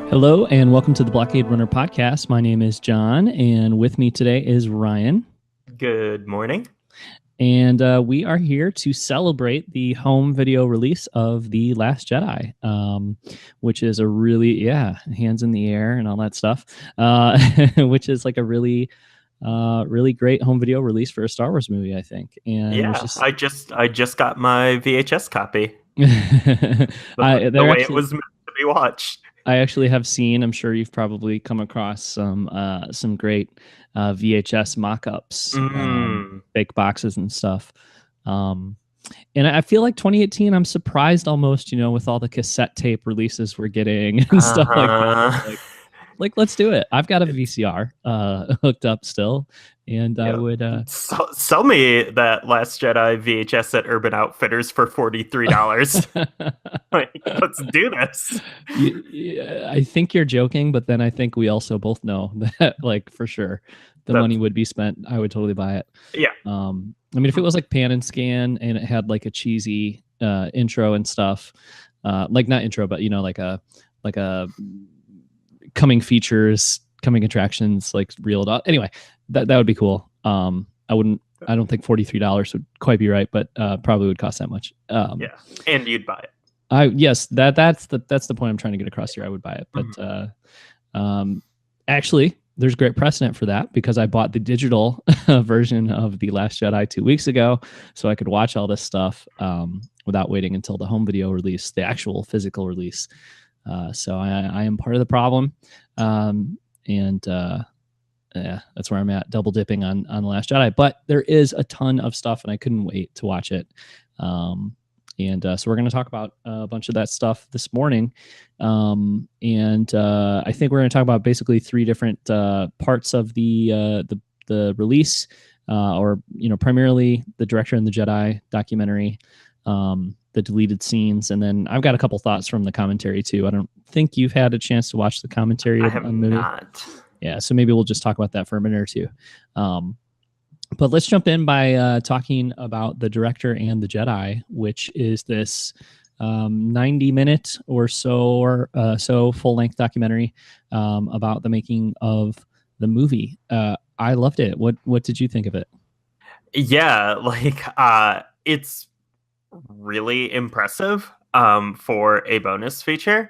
Hello and welcome to the Blockade Runner podcast. My name is John, and with me today is Ryan. Good morning. And we are here to celebrate the home video release of The Last Jedi, which is a really, hands in the air and all that stuff, which is like a really great home video release for a Star Wars movie, I think. And Yeah, I just got my VHS copy. The way it was meant to be watched. I actually have seen, I'm sure you've probably come across some great VHS mock-ups, fake boxes and stuff. And I feel like 2018, I'm surprised almost, with all the cassette tape releases we're getting and stuff like that. Like, let's do it. I've got a VCR hooked up still, and I would sell me that Last Jedi VHS at Urban Outfitters for $43. Let's do this. I think you're joking, but then I think we also both know that, like, for sure, the money would be spent. I would totally buy it. Yeah. I mean, if it was like pan and scan and it had like a cheesy intro and stuff, like not intro, but like a coming features, coming attractions, like reeled up. Anyway, that would be cool. I don't think $43 would quite be right, but probably would cost that much. Yeah, and you'd buy it. Yes, that's the point I'm trying to get across here. I would buy it, but actually, there's great precedent for that because I bought the digital version of The Last Jedi 2 weeks ago, so I could watch all this stuff without waiting until the home video release, the actual physical release. So I am part of the problem, and that's where I'm at, double dipping on The Last Jedi. But there is a ton of stuff, and I couldn't wait to watch it. So we're going to talk about a bunch of that stuff this morning. I think we're going to talk about basically three different parts of the release, or primarily the Director and the Jedi documentary, the deleted scenes, and then I've got a couple thoughts from the commentary too. I don't think you've had a chance to watch the commentary. I have not. Yeah, so maybe we'll just talk about that for a minute or two. But let's jump in by talking about the Director and the Jedi, which is this 90-minute or so full-length documentary about the making of the movie. I loved it. What did you think of it? Yeah, it's really impressive for a bonus feature.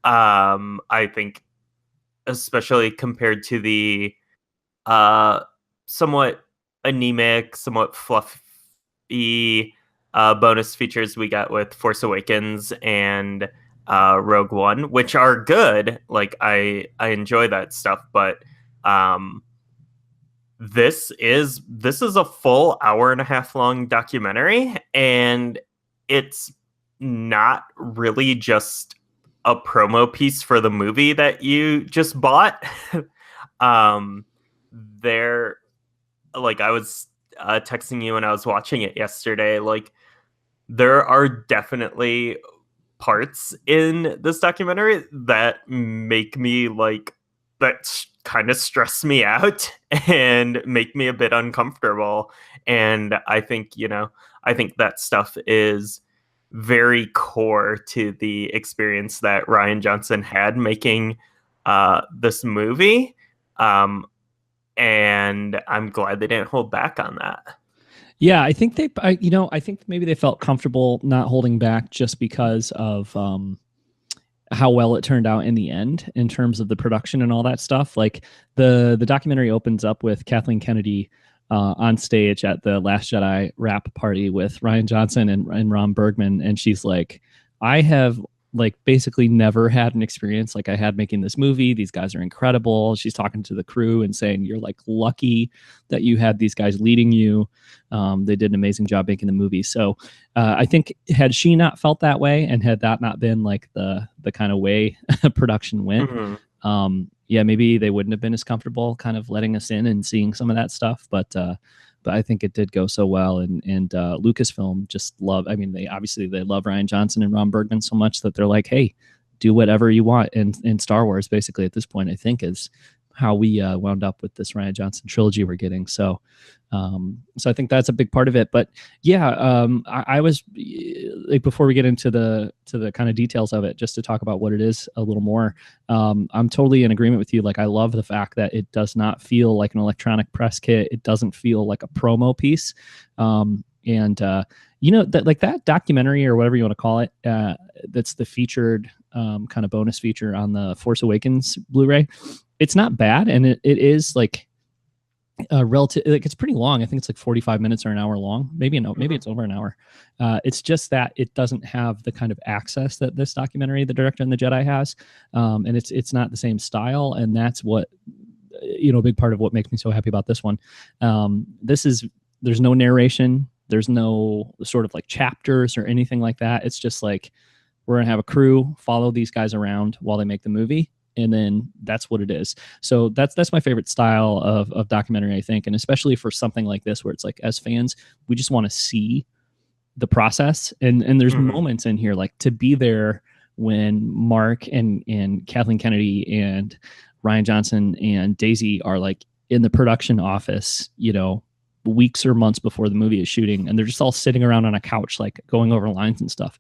I think, especially compared to the somewhat anemic, somewhat fluffy bonus features we got with Force Awakens and Rogue One, which are good. Like I enjoy that stuff, but this is a full hour and a half long documentary, and it's not really just a promo piece for the movie that you just bought. I was texting you when I was watching it yesterday. Like, there are definitely parts in this documentary that make me kind of stress me out and make me a bit uncomfortable. And I think that stuff is very core to the experience that Rian Johnson had making this movie. And I'm glad they didn't hold back on that. Yeah, I think I think maybe they felt comfortable not holding back just because of how well it turned out in the end in terms of the production and all that stuff. Like the documentary opens up with Kathleen Kennedy on stage at the Last Jedi wrap party with Rian Johnson and Ron Bergman, and she's like, I have basically never had an experience like I had making this movie. These guys are incredible. She's talking to the crew and saying, you're lucky that you had these guys leading you. They did an amazing job making the movie. So I think had she not felt that way, and had that not been the kind of way production went, maybe they wouldn't have been as comfortable kind of letting us in and seeing some of that stuff. But I think it did go so well, and Lucasfilm just love. I mean, they love Rian Johnson and Ron Bergman so much that they're like, hey, do whatever you want in Star Wars. Basically, at this point, I think is how we wound up with this Ryan Johnson trilogy we're getting. So so I think that's a big part of it. But yeah, I was like, before we get into the kind of details of it, just to talk about what it is a little more. I'm totally in agreement with you. Like, I love the fact that it does not feel like an electronic press kit. It doesn't feel like a promo piece. You know, that, like, that documentary or whatever you want to call it, that's the featured kind of bonus feature on the Force Awakens Blu-ray. It's not bad, and it is like relative, like, it's pretty long. I think it's like 45 minutes or an hour long. Maybe it's over an hour. It's just that it doesn't have the kind of access that this documentary, The Director and the Jedi, has, and it's not the same style, and that's what, you know, a big part of what makes me so happy about this one. There's no narration, there's no sort of like chapters or anything like that. It's just like, we're gonna have a crew follow these guys around while they make the movie, and then that's what it is. So that's my favorite style of documentary, I think, and especially for something like this, where it's like, as fans, we just want to see the process, and there's moments in here, like, to be there when Mark and Kathleen Kennedy and Ryan Johnson and Daisy are like in the production office, you know, weeks or months before the movie is shooting, and they're just all sitting around on a couch, like, going over lines and stuff.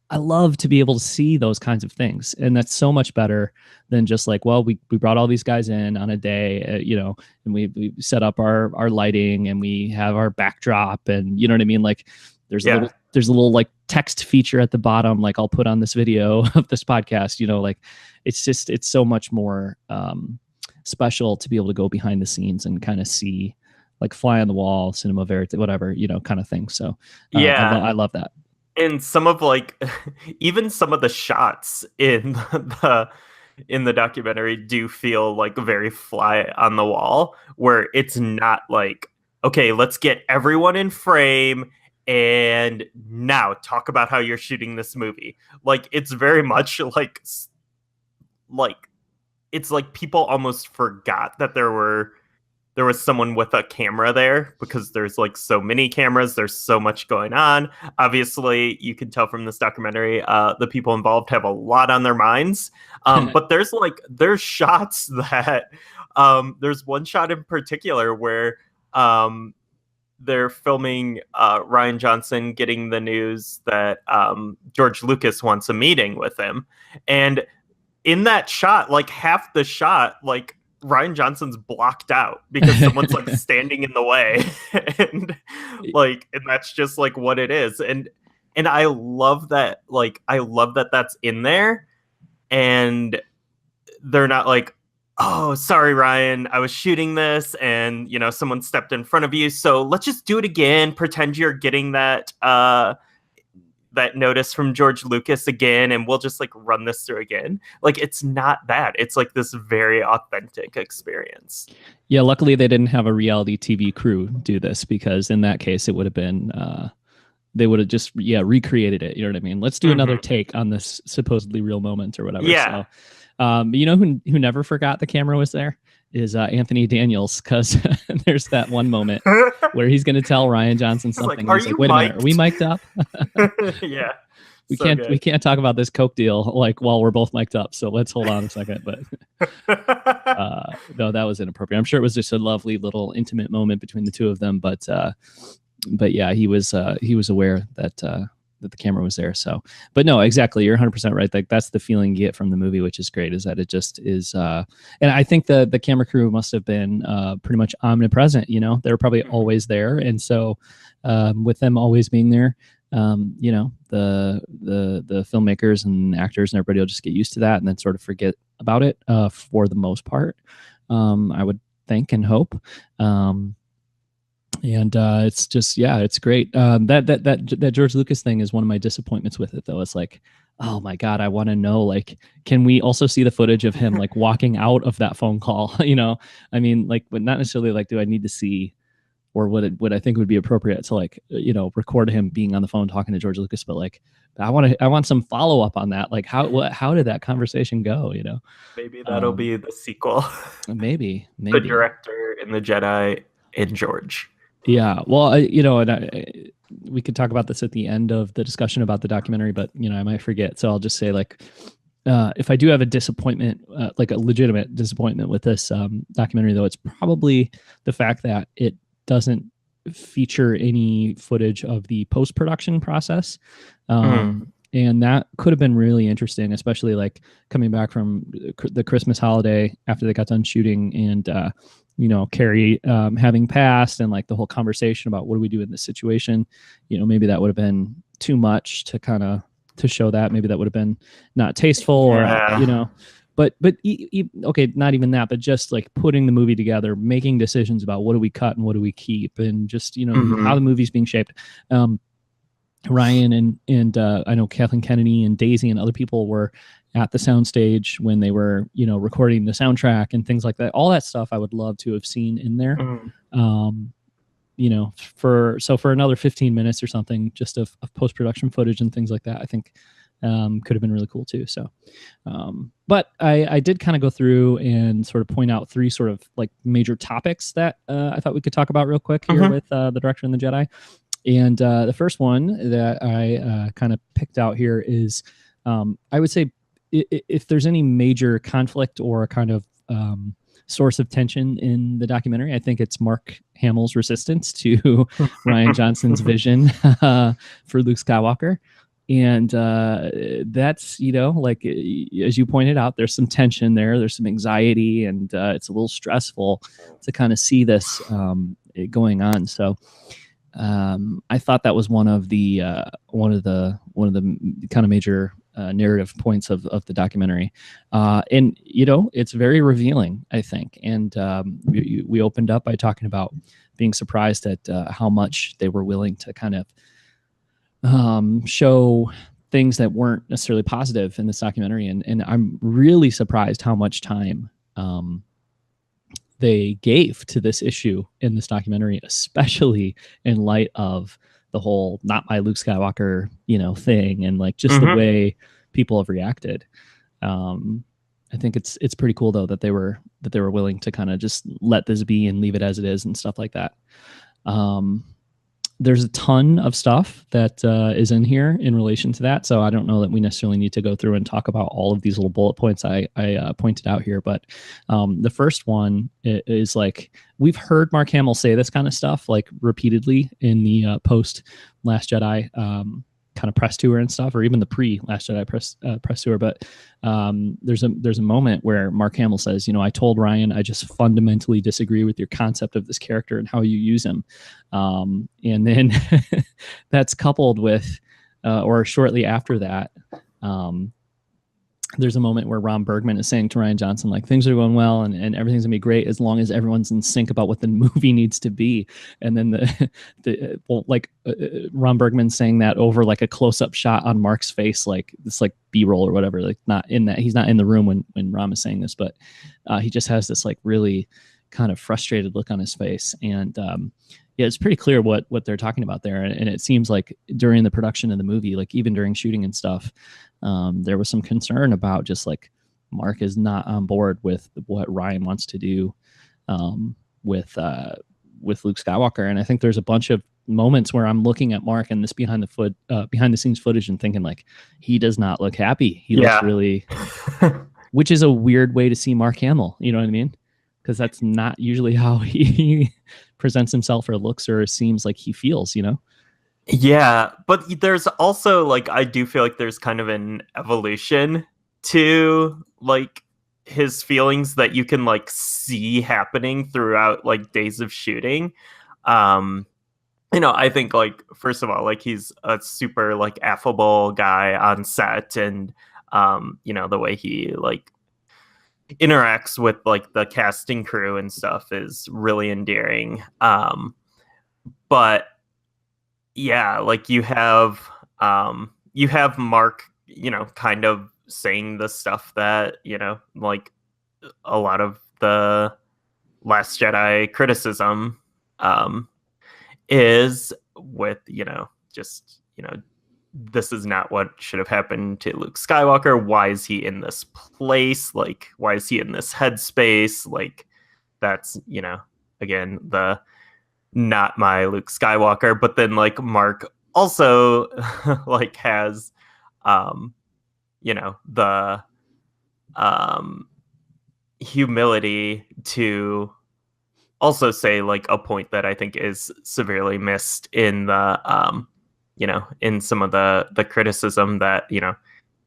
I love to be able to see those kinds of things, and that's so much better than just like, well, we brought all these guys in on a day, you know, and we set up our lighting, and we have our backdrop, and you know what I mean? Like, there's a little like text feature at the bottom, like, I'll put on this video of this podcast, you know, like, it's so much more special to be able to go behind the scenes and kind of see, like, fly on the wall, cinema verite, whatever, you know, kind of thing. So I love that. And some of, like, even some of the shots in the documentary do feel like very fly on the wall, where it's not like, okay, let's get everyone in frame and now talk about how you're shooting this movie. Like, it's very much like it's like people almost forgot that there was someone with a camera there, because there's like so many cameras, there's so much going on. Obviously, you can tell from this documentary, the people involved have a lot on their minds. But there's shots that, there's one shot in particular where they're filming Ryan Johnson getting the news that George Lucas wants a meeting with him. And in that shot, like, half the shot, like, Ryan Johnson's blocked out because someone's like standing in the way, and that's just like what it is. And I love that, like, that's in there, and they're not like, oh, sorry, Ryan, I was shooting this, and, you know, someone stepped in front of you, so let's just do it again. Pretend you're getting that notice from George Lucas again, and we'll just like run this through again. Like, it's not that. It's like this very authentic experience. Yeah, luckily they didn't have a reality TV crew do this, because in that case it would have been they would have just recreated it. You know what I mean? Let's do another take on this supposedly real moment or whatever. Yeah. So, you know who never forgot the camera was there is Anthony Daniels, because there's that one moment where he's going to tell Ryan Johnson something. Like, he's like, wait a minute, are we mic'd up? Yeah. We can't talk about this Coke deal like while we're both mic'd up. So let's hold on a second. But no, that was inappropriate. I'm sure it was just a lovely little intimate moment between the two of them. But yeah, he was aware that the camera was there. So, but no, exactly. You're 100% right. Like, that's the feeling you get from the movie, which is great, is that it just is. And I think the camera crew must have been pretty much omnipresent, you know, they were probably always there. And so with them always being there, you know, the filmmakers and actors and everybody will just get used to that and then sort of forget about it for the most part. I would think and hope. And it's just, yeah, it's great. That George Lucas thing is one of my disappointments with it, though. It's like, oh my God, I want to know, like, can we also see the footage of him like walking out of that phone call? You know, I mean, like, but not necessarily like, do I need to see, or would I think would be appropriate to, like, you know, record him being on the phone talking to George Lucas, but like, I want some follow up on that. Like, how did that conversation go? You know, maybe that'll be the sequel. Maybe The Director and the Jedi and George. Yeah, well, you know, and we could talk about this at the end of the discussion about the documentary, but, you know, I might forget. So I'll just say, like, if I do have a disappointment, like a legitimate disappointment with this documentary, though, it's probably the fact that it doesn't feature any footage of the post-production process. And that could have been really interesting, especially like coming back from the Christmas holiday after they got done shooting, and Carrie having passed, and like the whole conversation about what do we do in this situation. Maybe that would have been too much to kind of to show that. Maybe that would have been not tasteful, or but okay, not even that, but just like putting the movie together, making decisions about what do we cut and what do we keep, and just how the movie's being shaped. Ryan and I know Kathleen Kennedy and Daisy and other people were at the soundstage when they were recording the soundtrack and things like that. All that stuff I would love to have seen in there. For another 15 minutes or something, just of post-production footage and things like that, I think could have been really cool too. So, but I did kind of go through and sort of point out 3 sort of like major topics that I thought we could talk about real quick here with the Director and the Jedi. And the first one that I kind of picked out here is, I would say, if there's any major conflict or kind of source of tension in the documentary, I think it's Mark Hamill's resistance to Rian Johnson's vision for Luke Skywalker. And that's, like, as you pointed out, there's some tension there. There's some anxiety, and it's a little stressful to kind of see this going on. So I thought that was one of the kind of major narrative points of the documentary, and it's very revealing, I think. And we opened up by talking about being surprised at how much they were willing to kind of show things that weren't necessarily positive in this documentary, and I'm really surprised how much time they gave to this issue in this documentary, especially in light of the whole "not my Luke Skywalker" thing, and like just the way people have reacted. I think it's pretty cool though that they were willing to kind of just let this be and leave it as it is and stuff like that. There's a ton of stuff that is in here in relation to that, so I don't know that we necessarily need to go through and talk about all of these little bullet points I pointed out here. But the first one is like, we've heard Mark Hamill say this kind of stuff like repeatedly in the post Last Jedi kind of press tour and stuff, or even the pre Last Jedi press tour. But there's a moment where Mark Hamill says, I told Ryan, I just fundamentally disagree with your concept of this character and how you use him. And then that's coupled with, or shortly after that, there's a moment where Ron Bergman is saying to Rian Johnson, like, things are going well and everything's gonna be great as long as everyone's in sync about what the movie needs to be. And then Ron Bergman saying that over like a close-up shot on Mark's face, like this like B-roll or whatever, like not in that, he's not in the room when Ron is saying this, but he just has this like really kind of frustrated look on his face. And yeah, it's pretty clear what they're talking about there. And it seems like during the production of the movie, like even during shooting and stuff, there was some concern about just like Mark is not on board with what Ryan wants to do with Luke Skywalker. And I think there's a bunch of moments where I'm looking at Mark and this behind the scenes footage and thinking like, he does not look happy. He looks really, which is a weird way to see Mark Hamill. You know what I mean? Because that's not usually how he presents himself or looks or seems like he feels, Yeah, but there's also like, I do feel like there's kind of an evolution to like his feelings that you can like see happening throughout like days of shooting. I think like, first of all, like he's a super like affable guy on set, and the way he like interacts with like the casting crew and stuff is really endearing. But yeah, like you have Mark, kind of saying the stuff that, like a lot of the Last Jedi criticism is with, just, this is not what should have happened to Luke Skywalker. Why is he in this place? Like, why is he in this headspace? Like, that's, again, the not my Luke Skywalker. But then like Mark also like has, the um humility to also say like a point that I think is severely missed in the in some of the criticism that,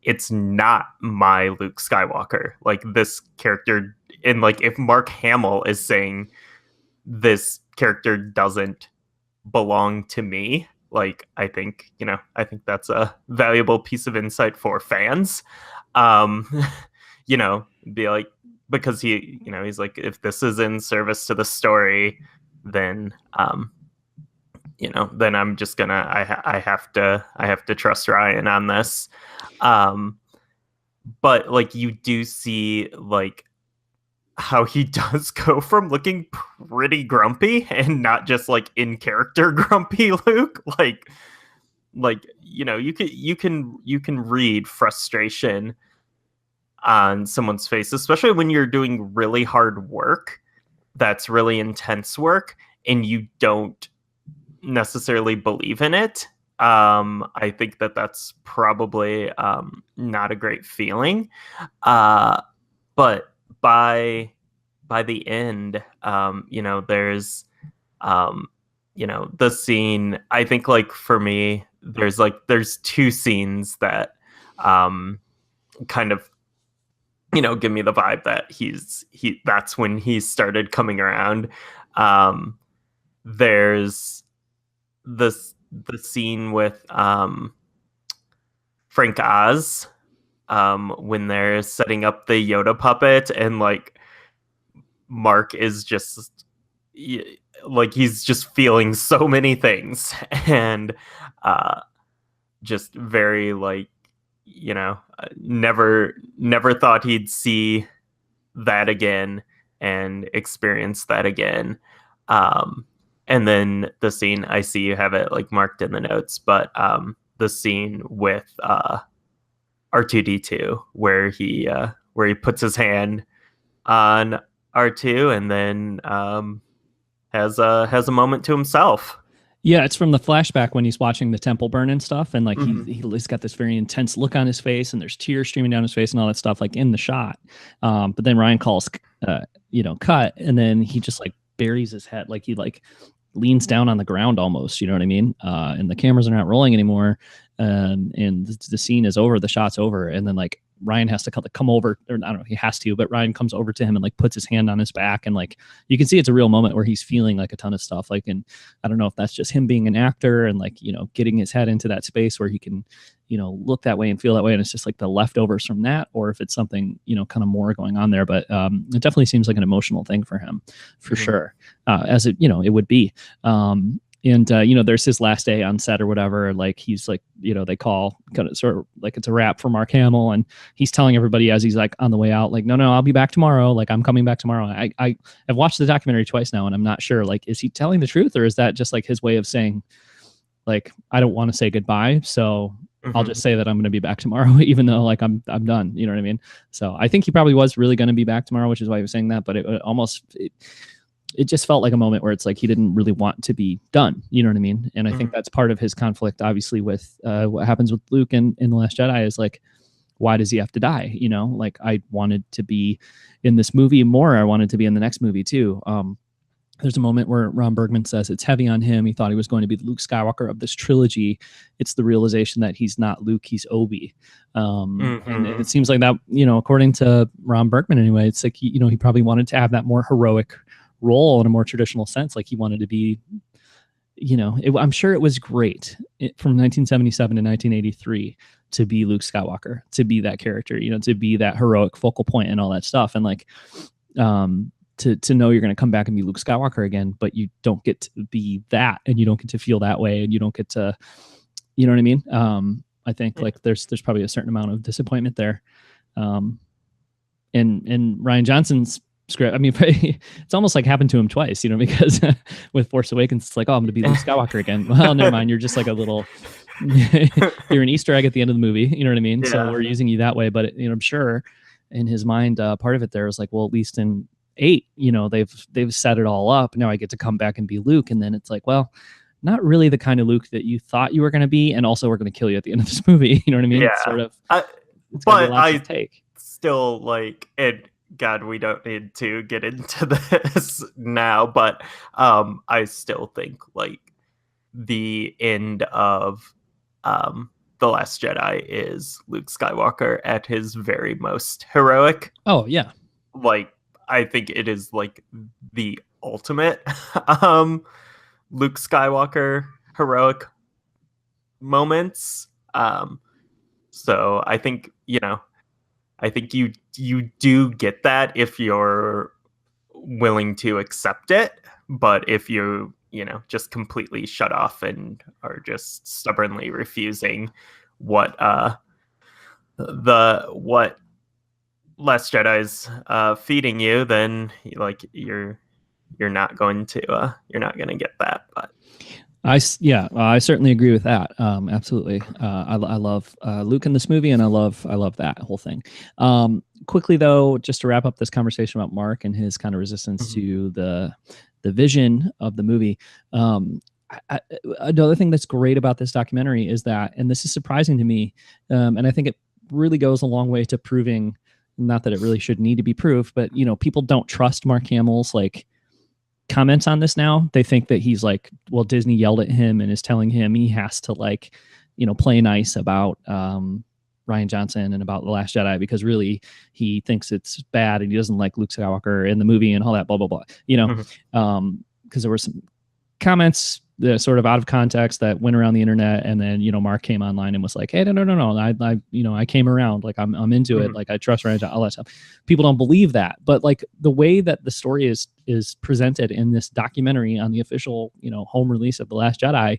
it's not my Luke Skywalker. Like this character, and like if Mark Hamill is saying this character doesn't belong to me, like I think that's a valuable piece of insight for fans. Um be like, because he's like, if this is in service to the story, then then I'm just gonna I have to trust Ryan on this. But like you do see like how he does go from looking pretty grumpy and not just like in character grumpy Luke, you can read frustration on someone's face, especially when you're doing really hard work that's really intense work and you don't necessarily believe in it. I think that's probably not a great feeling. But by the end, there's the scene. I think like for me, there's two scenes that kind of give me the vibe that that's when he started coming around. There's the scene with Frank Oz when they're setting up the Yoda puppet, and like Mark is just like he's just feeling so many things and just very like never thought he'd see that again and experience that again. And then the scene, I see you have it like marked in the notes, but the scene with R2D2 where he puts his hand on R2 and then has a moment to himself. Yeah, it's from the flashback when he's watching the temple burn and stuff, and like he's got this very intense look on his face, and there's tears streaming down his face and all that stuff, like in the shot. But then Ryan calls, cut, and then he just like buries his head, like he like leans down on the ground almost. You know what I mean? And the cameras are not rolling anymore, and the scene is over, the shot's over, and then like Ryan has to come over, or I don't know if he has to, but Ryan comes over to him and like puts his hand on his back, and like you can see it's a real moment where he's feeling like a ton of stuff. Like, and I don't know if that's just him being an actor and like getting his head into that space where he can look that way and feel that way, and it's just like the leftovers from that, or if it's something kind of more going on there. But it definitely seems like an emotional thing for him, for sure, as it it would be. And there's his last day on set or whatever. Like he's like, they call kind of sort of like it's a wrap for Mark Hamill, and he's telling everybody as he's like on the way out, like, no, I'll be back tomorrow. Like I'm coming back tomorrow. I've watched the documentary twice now, and I'm not sure. Like, is he telling the truth, or is that just like his way of saying, like, I don't want to say goodbye, so I'll just say that I'm going to be back tomorrow, even though like I'm done. You know what I mean? So I think he probably was really going to be back tomorrow, which is why he was saying that. But it just felt like a moment where it's like he didn't really want to be done. You know what I mean? And I think that's part of his conflict, obviously, with what happens with Luke in The Last Jedi is like, why does he have to die? Like I wanted to be in this movie more. I wanted to be in the next movie too. There's a moment where Ron Bergman says it's heavy on him. He thought he was going to be the Luke Skywalker of this trilogy. It's the realization that he's not Luke, he's Obi. And it seems like that, according to Ron Bergman anyway, it's like, he probably wanted to have that more heroic role in a more traditional sense. Like he wanted to be, I'm sure it was great from 1977 to 1983 to be Luke Skywalker, to be that character, to be that heroic focal point and all that stuff. And like, to know you're going to come back and be Luke Skywalker again, but you don't get to be that, and you don't get to feel that way, and you don't get to, you know what I mean? I think like there's probably a certain amount of disappointment there. And Ryan Johnson's script, I mean, it's almost like happened to him twice, because with Force Awakens, it's like, oh, I'm going to be Luke Skywalker again. Well, never mind. You're just like a little, you're an Easter egg at the end of the movie. You know what I mean? Yeah. So we're using you that way. But, I'm sure in his mind, part of it there was like, well, at least in 8, they've set it all up. Now I get to come back and be Luke. And then it's like, well, not really the kind of Luke that you thought you were going to be. And also we're going to kill you at the end of this movie. You know what I mean? Yeah. It's sort of, but I take. still like, and God, we don't need to get into this now, but I still think like the end of The Last Jedi is Luke Skywalker at his very most heroic. Oh yeah. Like, I think it is like the ultimate um Luke Skywalker heroic moments. So I think, I think you do get that if you're willing to accept it, but if you just completely shut off and are just stubbornly refusing what what Last Jedi's feeding you, then like you're not going to get that. But I certainly agree with that. Absolutely. I love Luke in this movie, and I love that whole thing. Quickly though, just to wrap up this conversation about Mark and his kind of resistance to the vision of the movie. Another thing that's great about this documentary is that, and this is surprising to me, and I think it really goes a long way to proving, not that it really should need to be proved, but people don't trust Mark Hamill's like comments on this now. They think that he's like, well, Disney yelled at him and is telling him he has to like, play nice about Rian Johnson and about The Last Jedi, because really he thinks it's bad and he doesn't like Luke Skywalker in the movie and all that, blah, blah, blah, because there were some comments that sort of out of context that went around the internet, and then Mark came online and was like, hey, no, I came around, like I'm into it, like I trust Rian Johnson, all that stuff. People don't believe that, but like the way that the story is presented in this documentary on the official home release of The Last Jedi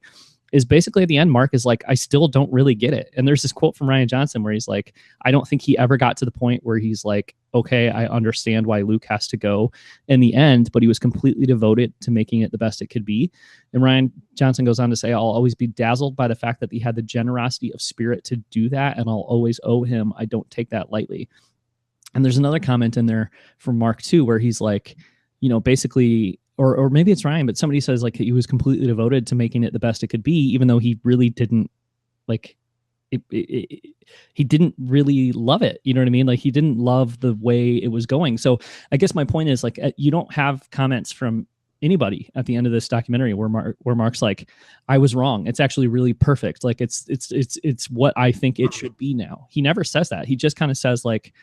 is basically at the end, Mark is like, I still don't really get it. And there's this quote from Rian Johnson where he's like, I don't think he ever got to the point where he's like, okay, I understand why Luke has to go in the end, but he was completely devoted to making it the best it could be. And Rian Johnson goes on to say, I'll always be dazzled by the fact that he had the generosity of spirit to do that, and I'll always owe him. I don't take that lightly. And there's another comment in there from Mark too, where he's like, basically, or maybe it's Ryan, but somebody says like he was completely devoted to making it the best it could be, even though he really didn't like he didn't really love it. You know what I mean? Like he didn't love the way it was going. So I guess my point is like, you don't have comments from anybody at the end of this documentary where Mark's like, I was wrong. It's actually really perfect. Like it's what I think it should be now. He never says that. He just kind of says like,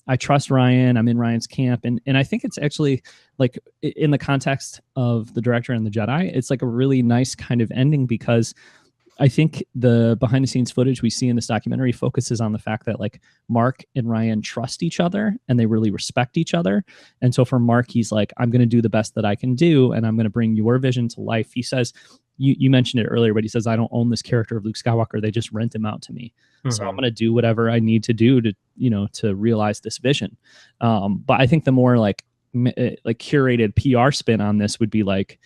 I trust Ryan. I'm in Ryan's camp. And I think it's actually like in the context of the director and the Jedi, it's like a really nice kind of ending, because I think the behind the scenes footage we see in this documentary focuses on the fact that like Mark and Ryan trust each other and they really respect each other. And so for Mark, he's like, I'm going to do the best that I can do, and I'm going to bring your vision to life. He says, you mentioned it earlier, but he says, I don't own this character of Luke Skywalker. They just rent him out to me. So I'm going to do whatever I need to do to, to realize this vision. But I think the more like curated PR spin on this would be like,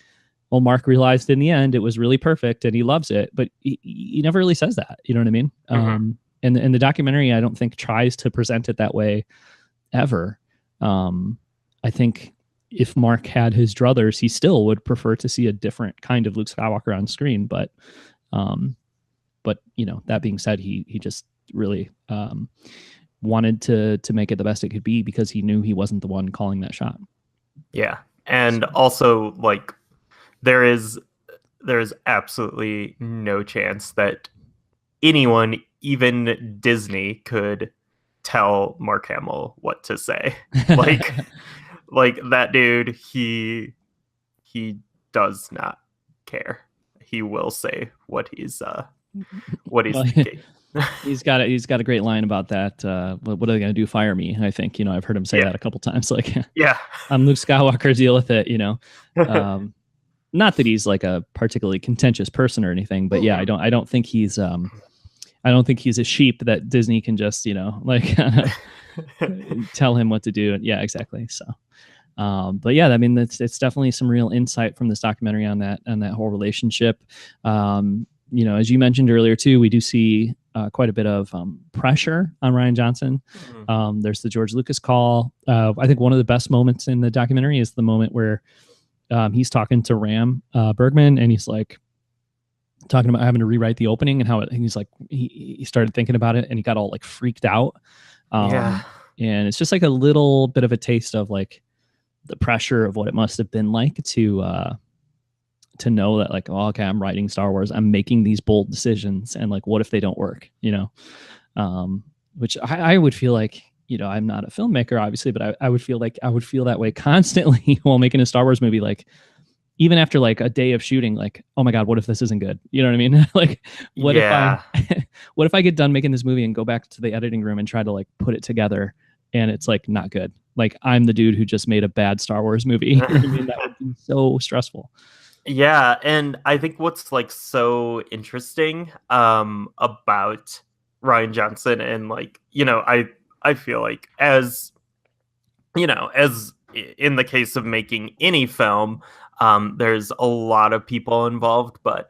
well, Mark realized in the end it was really perfect and he loves it, but he never really says that. You know what I mean? And the documentary, I don't think tries to present it that way ever. I think if Mark had his druthers, he still would prefer to see a different kind of Luke Skywalker on screen. But that being said, he just really wanted to make it the best it could be, because he knew he wasn't the one calling that shot. Yeah. And also like there is absolutely no chance that anyone, even Disney, could tell Mark Hamill what to say. Like that dude, he does not care. He will say what he's thinking. He's got a great line about that. What are they going to do? Fire me? I think, I've heard him say that a couple times. Like, yeah, I'm Luke Skywalker, deal with it. Not that he's like a particularly contentious person or anything, but yeah, I don't think he's a sheep that Disney can just, tell him what to do. Yeah, exactly. So, but yeah, I mean, it's definitely some real insight from this documentary on that whole relationship. As you mentioned earlier too, we do see quite a bit of pressure on Rian Johnson. There's the George Lucas call. I think one of the best moments in the documentary is the moment where he's talking to Ram Bergman, and he's like talking about having to rewrite the opening and how he's like, he started thinking about it and he got all like freaked out. And it's just like a little bit of a taste of like the pressure of what it must have been like to know that like, oh, okay, I'm writing Star Wars, I'm making these bold decisions, and like, what if they don't work, which I would feel like, I'm not a filmmaker obviously, but I would feel like I would feel that way constantly while making a Star Wars movie, like even after like a day of shooting, like, oh my God, what if this isn't good? You know what I mean? Like, what if Yeah. what if I get done making this movie and go back to the editing room and try to like put it together and it's like not good? Like, I'm the dude who just made a bad Star Wars movie. You know what I mean? That would be so stressful. Yeah, and I think what's like so interesting about Ryan Johnson, and like, I feel like, as in the case of making any film, there's a lot of people involved, but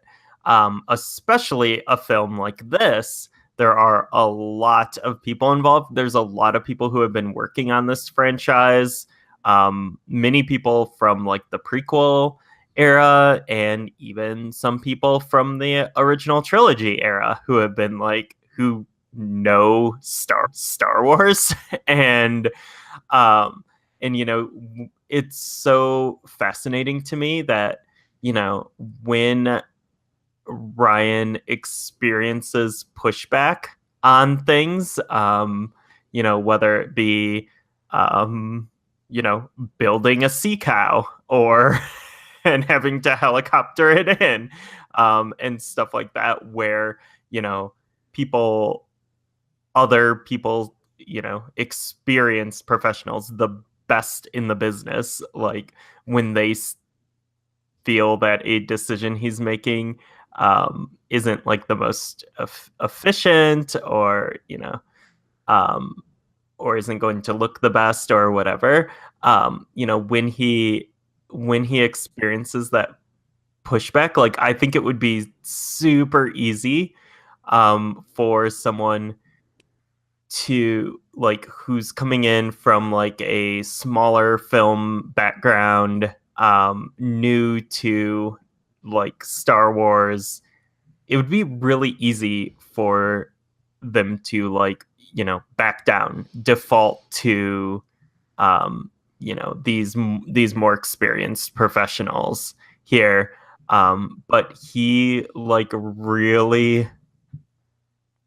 especially a film like this, there are a lot of people involved. There's a lot of people who have been working on this franchise. Many people from like the prequel era, and even some people from the original trilogy era who have been like, who know Star Wars. and um it's so fascinating to me that, when Ryan experiences pushback on things, whether it be, um, building a sea cow, or and having to helicopter it in, and stuff like that, where, people, other people, experienced professionals, the best in the business, like, when they feel that a decision he's making isn't like the most efficient, or um, or isn't going to look the best, or whatever, when he experiences that pushback, like, I think it would be super easy for someone to, like, who's coming in from like a smaller film background, new to like Star Wars. It would be really easy for them to, like, back down, default to, these more experienced professionals here. But he, like, really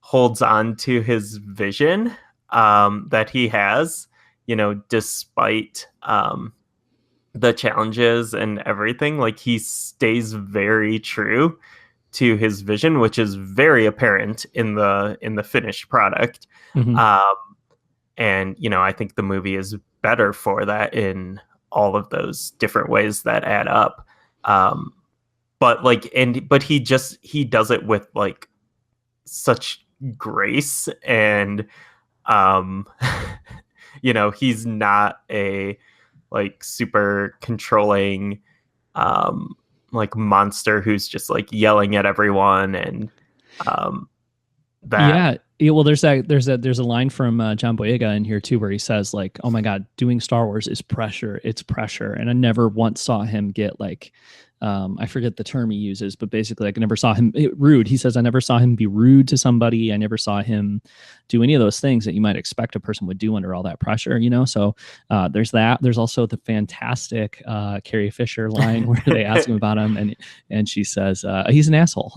holds on to his vision, that he has, despite the challenges and everything. Like, he stays very true to his vision, which is very apparent in the finished product. Mm-hmm. Um, and I think the movie is better for that in all of those different ways that add up. But like, but he does it with like such grace, and um he's not a like super controlling like monster who's just like yelling at everyone, and um that Yeah, well, there's a line from John Boyega in here too, where he says like, "Oh my God, doing Star Wars is pressure. It's pressure." And I never once saw him get like, I forget the term he uses, but basically, like, I never saw him rude. He says, "I never saw him be rude to somebody. I never saw him do any of those things that you might expect a person would do under all that pressure." So there's that. There's also the fantastic Carrie Fisher line where they ask him about him, and she says he's an asshole,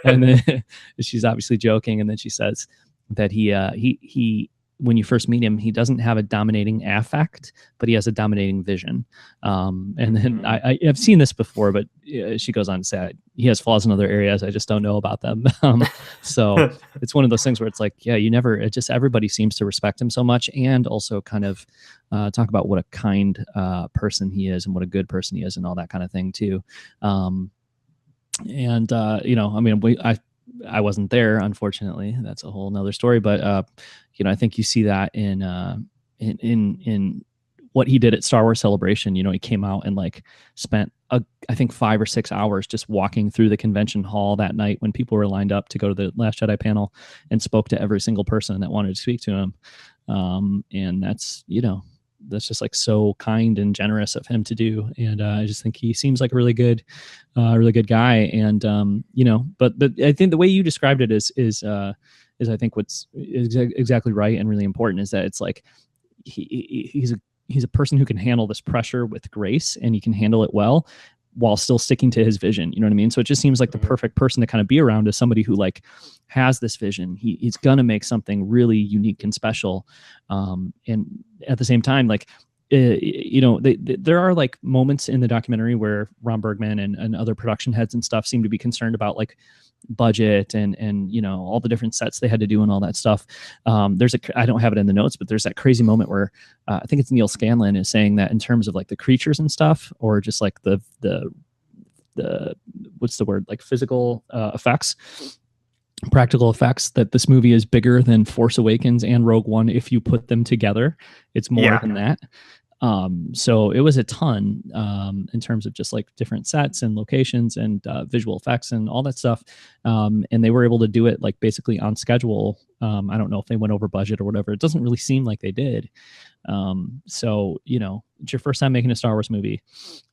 and then she's obviously joking, and then she says that he when you first meet him, he doesn't have a dominating affect, but he has a dominating vision. And then I've seen this before, but she goes on to say he has flaws in other areas. I just don't know about them. So it's one of those things where it's like, yeah, everybody seems to respect him so much, and also kind of talk about what a kind person he is and what a good person he is and all that kind of thing too. I mean, I wasn't there, unfortunately. That's a whole nother story. But I think you see that in what he did at Star Wars Celebration. He came out and like spent I think 5 or 6 hours just walking through the convention hall that night when people were lined up to go to the Last Jedi panel, and spoke to every single person that wanted to speak to him. And that's just like so kind and generous of him to do. And I just think he seems like a really good guy. And but I think the way you described it is is I think what's exactly right and really important is that it's like he's a person who can handle this pressure with grace, and he can handle it well while still sticking to his vision. You know what I mean? So it just seems like the perfect person to kind of be around is somebody who like has this vision. He's going to make something really unique and special. And at the same time, like, there are like moments in the documentary where Ron Bergman and other production heads and stuff seem to be concerned about like budget and all the different sets they had to do and all that stuff. I don't have it in the notes, but there's that crazy moment where I think it's Neil Scanlon is saying that in terms of like the creatures and stuff, or just like the what's the word, like physical effects, practical effects, that this movie is bigger than Force Awakens and Rogue One. If you put them together, it's more than that. So it was a ton in terms of just like different sets and locations and visual effects and all that stuff. And they were able to do it like basically on schedule. I don't know if they went over budget or whatever. It doesn't really seem like they did. So, it's your first time making a Star Wars movie.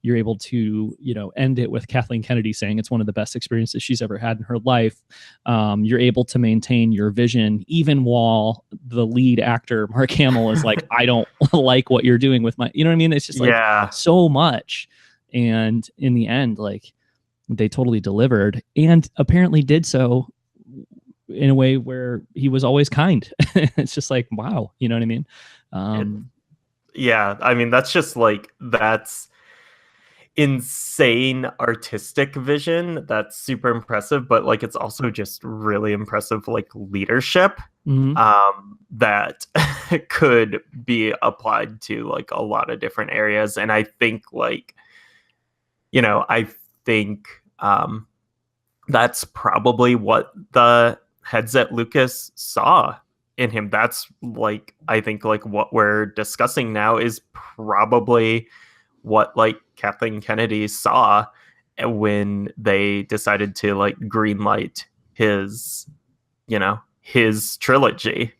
You're able to, end it with Kathleen Kennedy saying it's one of the best experiences she's ever had in her life. You're able to maintain your vision, even while the lead actor, Mark Hamill, is like, I don't like what you're doing with my, you know what I mean? It's just like so much. And in the end, like they totally delivered, and apparently did so in a way where he was always kind. It's just like, wow. You know what I mean? I mean, that's insane artistic vision. That's super impressive, but like it's also just really impressive like leadership that could be applied to like a lot of different areas. And I think like, I think that's probably what the heads at Lucas saw in him. That's like, I think like what we're discussing now is probably what like Kathleen Kennedy saw when they decided to like greenlight his trilogy.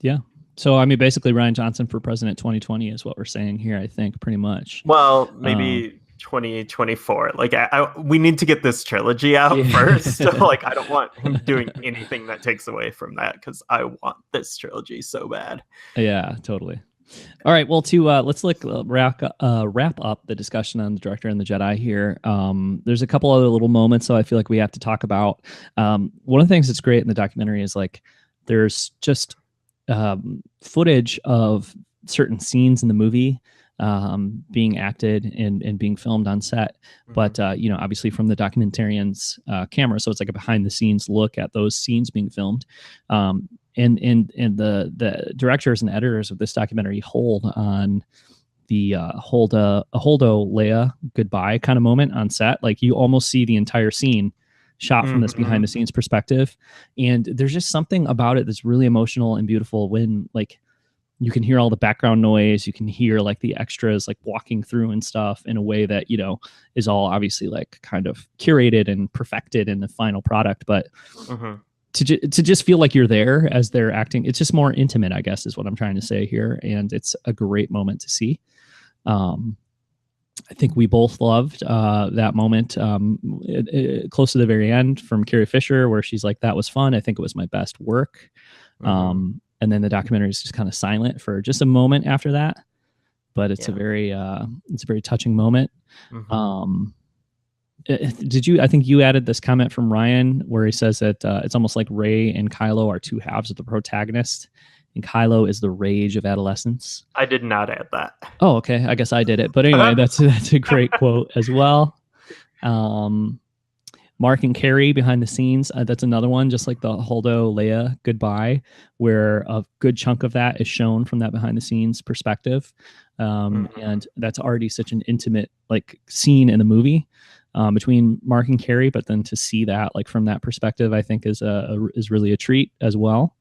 Yeah. So, I mean, basically Rian Johnson for president 2020 is what we're saying here, I think, pretty much. Well, maybe 2024. Like we need to get this trilogy out first. So, like, I don't want him doing anything that takes away from that, because I want this trilogy so bad. Yeah, totally. All right, well, let's wrap up the discussion on the director and the Jedi here. There's a couple other little moments, so I feel like we have to talk about. One of the things that's great in the documentary is like there's just footage of certain scenes in the movie being acted and being filmed on set, but obviously from the documentarian's camera, so it's like a behind the scenes look at those scenes being filmed. And the directors and editors of this documentary hold on the Holdo Leia goodbye kind of moment on set. Like you almost see the entire scene shot from this behind the scenes perspective, and there's just something about it that's really emotional and beautiful when like you can hear all the background noise, you can hear like the extras like walking through and stuff in a way that is all obviously like kind of curated and perfected in the final product, but to just feel like you're there as they're acting, it's just more intimate, I guess, is what I'm trying to say here. And it's a great moment to see. I think we both loved that moment close to the very end from Carrie Fisher, where she's like, that was fun. I think it was my best work. And then the documentary is just kind of silent for just a moment after that. But it's a very touching moment. I think you added this comment from Ryan where he says that it's almost like Rey and Kylo are two halves of the protagonist, and Kylo is the rage of adolescence. I did not add that. Oh, okay. I guess I did it. But anyway, that's a great quote as well. Mark and Carrie behind the scenes. That's another one, just like the Holdo Leia goodbye, where a good chunk of that is shown from that behind the scenes perspective. And that's already such an intimate like scene in the movie between Mark and Carrie. But then to see that like from that perspective, I think is really a treat as well.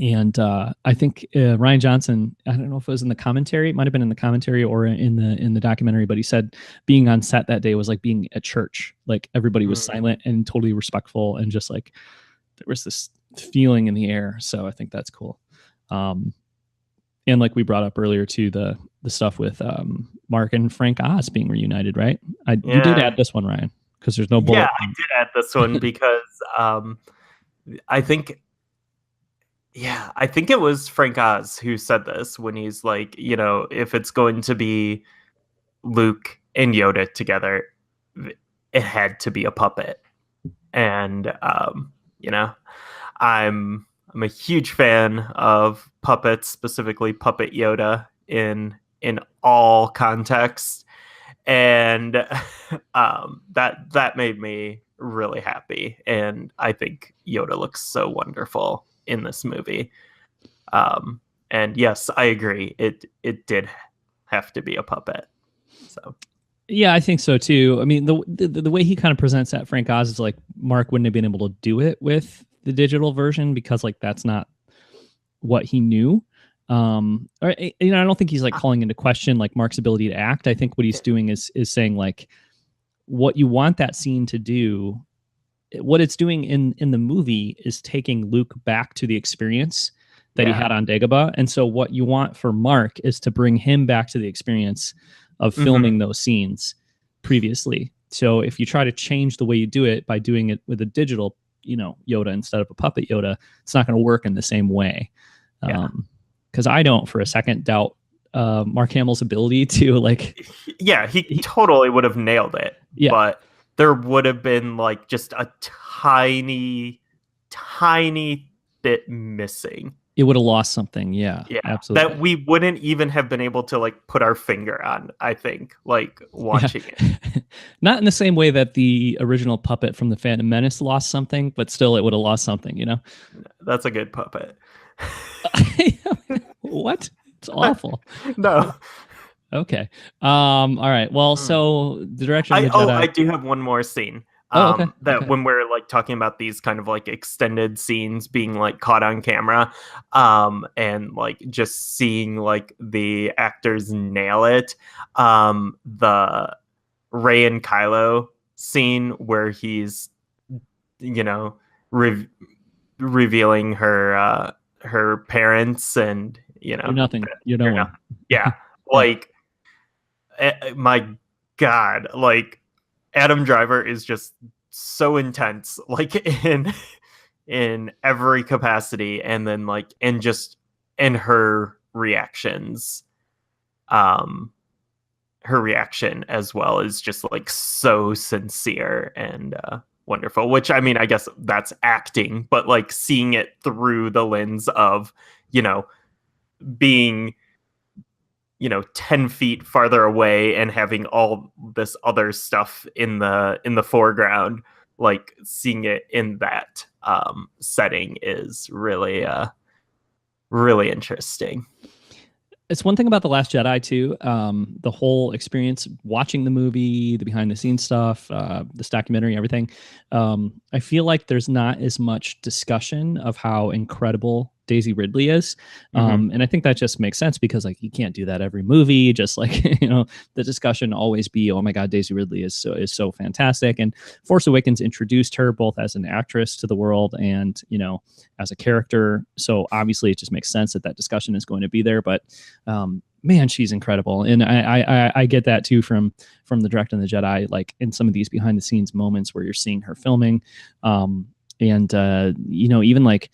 And I think Rian Johnson, I don't know if it was in the commentary, it might have been in the commentary or in the documentary, but he said being on set that day was like being at church. Like everybody was silent and totally respectful, and just like there was this feeling in the air. So I think that's cool. And like we brought up earlier too, the stuff with Mark and Frank Oz being reunited, right? You did add this one, Ryan. because there's no bullet. Yeah, I did add this one because I think, yeah, I think it was Frank Oz who said this when he's like, if it's going to be Luke and Yoda together, it had to be a puppet. And I'm a huge fan of puppets, specifically Puppet Yoda in all contexts, and that made me really happy. And I think Yoda looks so wonderful in this movie. And yes, I agree. It did have to be a puppet. So. Yeah, I think so too. I mean, the way he kind of presents that Frank Oz is like Mark wouldn't have been able to do it with the digital version because like that's not what he knew. Or I don't think he's like calling into question like Mark's ability to act. I think what he's doing is saying like what you want that scene to do, what it's doing in the movie is taking Luke back to the experience that he had on Dagobah. And so what you want for Mark is to bring him back to the experience of filming those scenes previously. So if you try to change the way you do it by doing it with a digital, Yoda instead of a puppet Yoda, it's not going to work in the same way. Because I don't for a second doubt Mark Hamill's ability to like. Yeah, he totally would have nailed it. Yeah. But there would have been like just a tiny bit missing. It would have lost something. Yeah, absolutely. That we wouldn't even have been able to like put our finger on, I think, like watching it. Not in the same way that the original puppet from the Phantom Menace lost something, but still it would have lost something, That's a good puppet. What? It's awful. No. Okay. All right. Well, so the direction of the Jedi. I do have one more scene. When we're like talking about these kind of like extended scenes being like caught on camera, and like just seeing like the actors nail it. The Rey and Kylo scene where he's, revealing her parents and, You're nothing. You're no one. Yeah. Like, my God, like, Adam Driver is just so intense, like in every capacity, and then like just in her reactions, her reaction as well is just like so sincere and wonderful. Which I mean, I guess that's acting, but like seeing it through the lens of being 10 feet farther away and having all this other stuff in the foreground, like seeing it in that setting is really really interesting. It's one thing about The Last Jedi too. The whole experience watching the movie, the behind the scenes stuff, this documentary, everything. I feel like there's not as much discussion of how incredible Daisy Ridley is. And I think that just makes sense because like you can't do that every movie. Just like, the discussion always be, oh my God, Daisy Ridley is so fantastic. And Force Awakens introduced her both as an actress to the world and, as a character. So obviously it just makes sense that discussion is going to be there, but man, she's incredible. And I get that too from the Direct and the Jedi, like in some of these behind the scenes moments where you're seeing her filming. Even like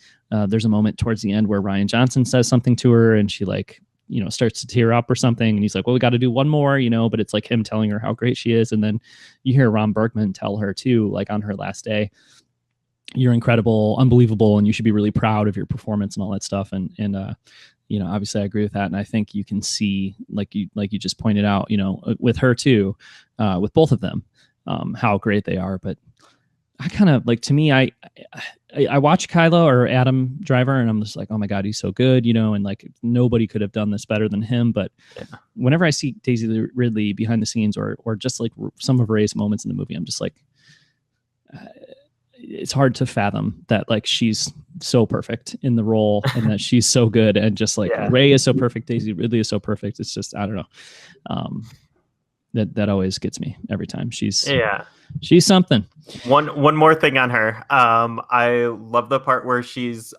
there's a moment towards the end where Rian Johnson says something to her and she like, starts to tear up or something. And he's like, well, we got to do one more, but it's like him telling her how great she is. And then you hear Ron Bergman tell her too, like on her last day, you're incredible, unbelievable, and you should be really proud of your performance and all that stuff. And obviously I agree with that. And I think you can see, like you just pointed out, with her too, with both of them, how great they are. But I kind of like, to me, I watch Kylo or Adam Driver and I'm just like, oh my God, he's so good, and like nobody could have done this better than him. But whenever I see Daisy Ridley behind the scenes or just like some of Rey's moments in the movie, I'm just like, it's hard to fathom that like she's so perfect in the role and that she's so good. And just like Rey is so perfect, Daisy Ridley is so perfect. It's just, I don't know. That always gets me every time. She's Yeah. something. One more thing on her. I love the part where she's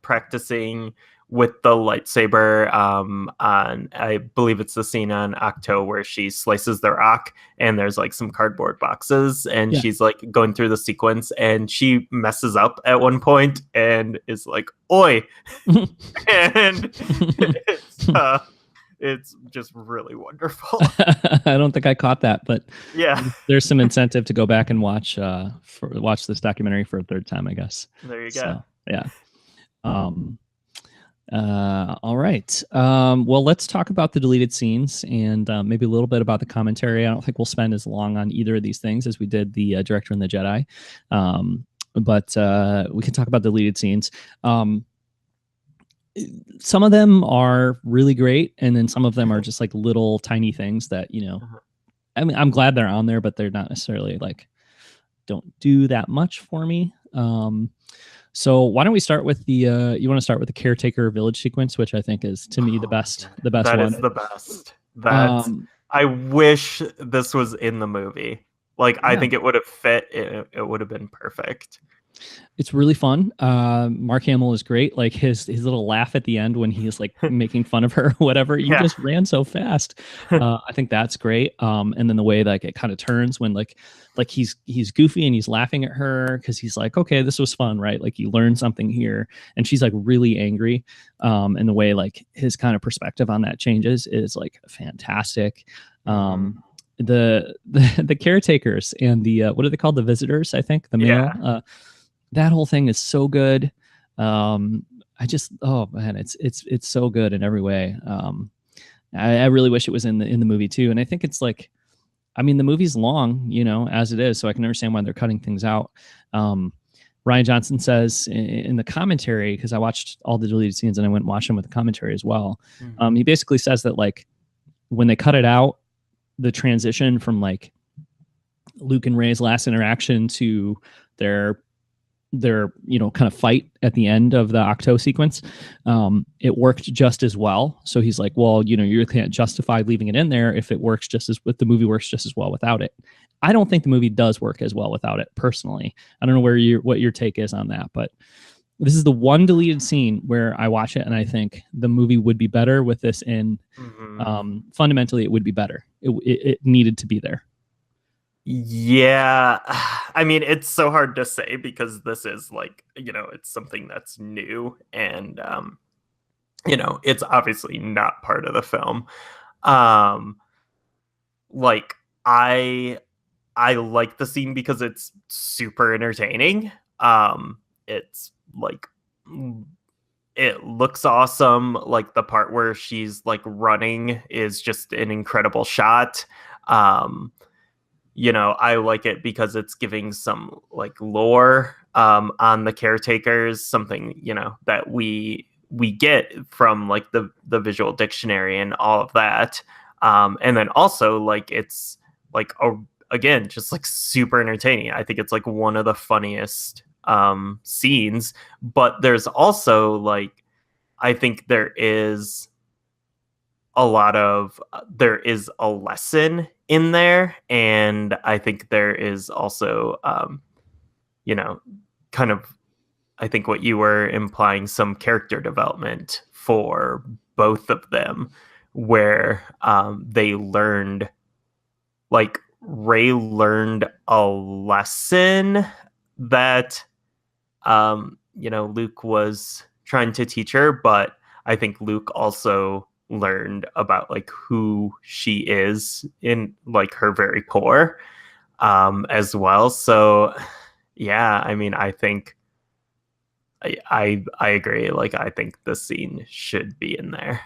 practicing with the lightsaber. On I believe it's the scene on Octo where she slices the rock, and there's like some cardboard boxes, and Yeah. she's like going through the sequence, and she messes up at one point and is like, "Oi!" and it's just really wonderful. I don't think I caught that, but Yeah, there's some incentive to go back and watch this documentary for a third time, I guess. there you go. So, yeah. All right. Well, let's talk about the deleted scenes and maybe a little bit about the commentary. I don't think we'll spend as long on either of these things as we did the director and the Jedi. But we can talk about deleted scenes. Some of them are really great, and then some of them are just like little tiny things that, I mean, I'm glad they're on there, but they're not necessarily like, don't do that much for me. So why don't we start with the you want to start with the caretaker village sequence, which I think is, to me, the best That one. is the best. That's I wish this was in the movie. Like, I think it would have fit. It would have been perfect. It's really fun. Mark Hamill is great. Like his little laugh at the end when he's like making fun of her or whatever. You just ran so fast. I think that's great. And then the way like it kind of turns when like he's goofy and he's laughing at her because he's like, okay, this was fun, right? Like you learned something here, and she's like really angry. And the way like his kind of perspective on that changes is like fantastic. The caretakers and the what are they called? The visitors, I think, the male. That whole thing is so good. I just, oh man, it's so good in every way. I really wish it was in the movie too. And I think it's like, I mean, the movie's long, as it is, so I can understand why they're cutting things out. Ryan Johnson says in the commentary, because I watched all the deleted scenes and I went and watched them with the commentary as well. He basically says that like when they cut it out, the transition from like Luke and Rey's last interaction to their kind of fight at the end of the Octo sequence, it worked just as well. So he's like, well, you can't justify leaving it in there if the movie works just as well without it. I don't think the movie does work as well without it, personally. I don't know what your take is on that, but this is the one deleted scene where I watch it and I think the movie would be better with this in. Fundamentally, it would be better. It needed to be there. Yeah, I mean, it's so hard to say because this is like, it's something that's new, and it's obviously not part of the film. Like I like the scene because it's super entertaining. It's like, it looks awesome. Like the part where she's like running is just an incredible shot. I like it because it's giving some like lore on the caretakers, something that we get from like the visual dictionary and all of that. And then also like it's like again just like super entertaining. I think it's like one of the funniest scenes, but there's also like, I think there is a lesson in there, and I think there is also kind of, I think what you were implying, some character development for both of them, where they learned, like Rey learned a lesson that Luke was trying to teach her, but I think Luke also learned about like who she is in like her very core as well. So yeah, I mean, I think I agree. Like, I think the scene should be in there.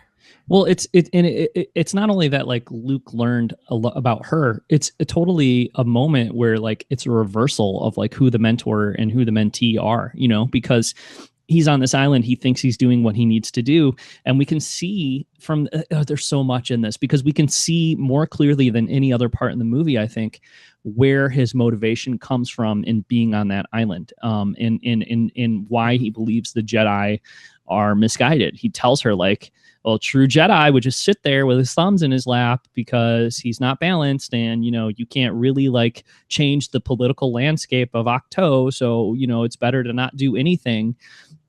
Well, it's not only that like Luke learned a lot about her. It's totally a moment where like it's a reversal of like who the mentor and who the mentee are, because he's on this island. He thinks he's doing what he needs to do. And we can see from, there's so much in this because we can see more clearly than any other part in the movie, I think, where his motivation comes from in being on that island, in why he believes the Jedi are misguided. He tells her like, well, true Jedi would just sit there with his thumbs in his lap because he's not balanced, and you can't really like change the political landscape of Octo, so it's better to not do anything.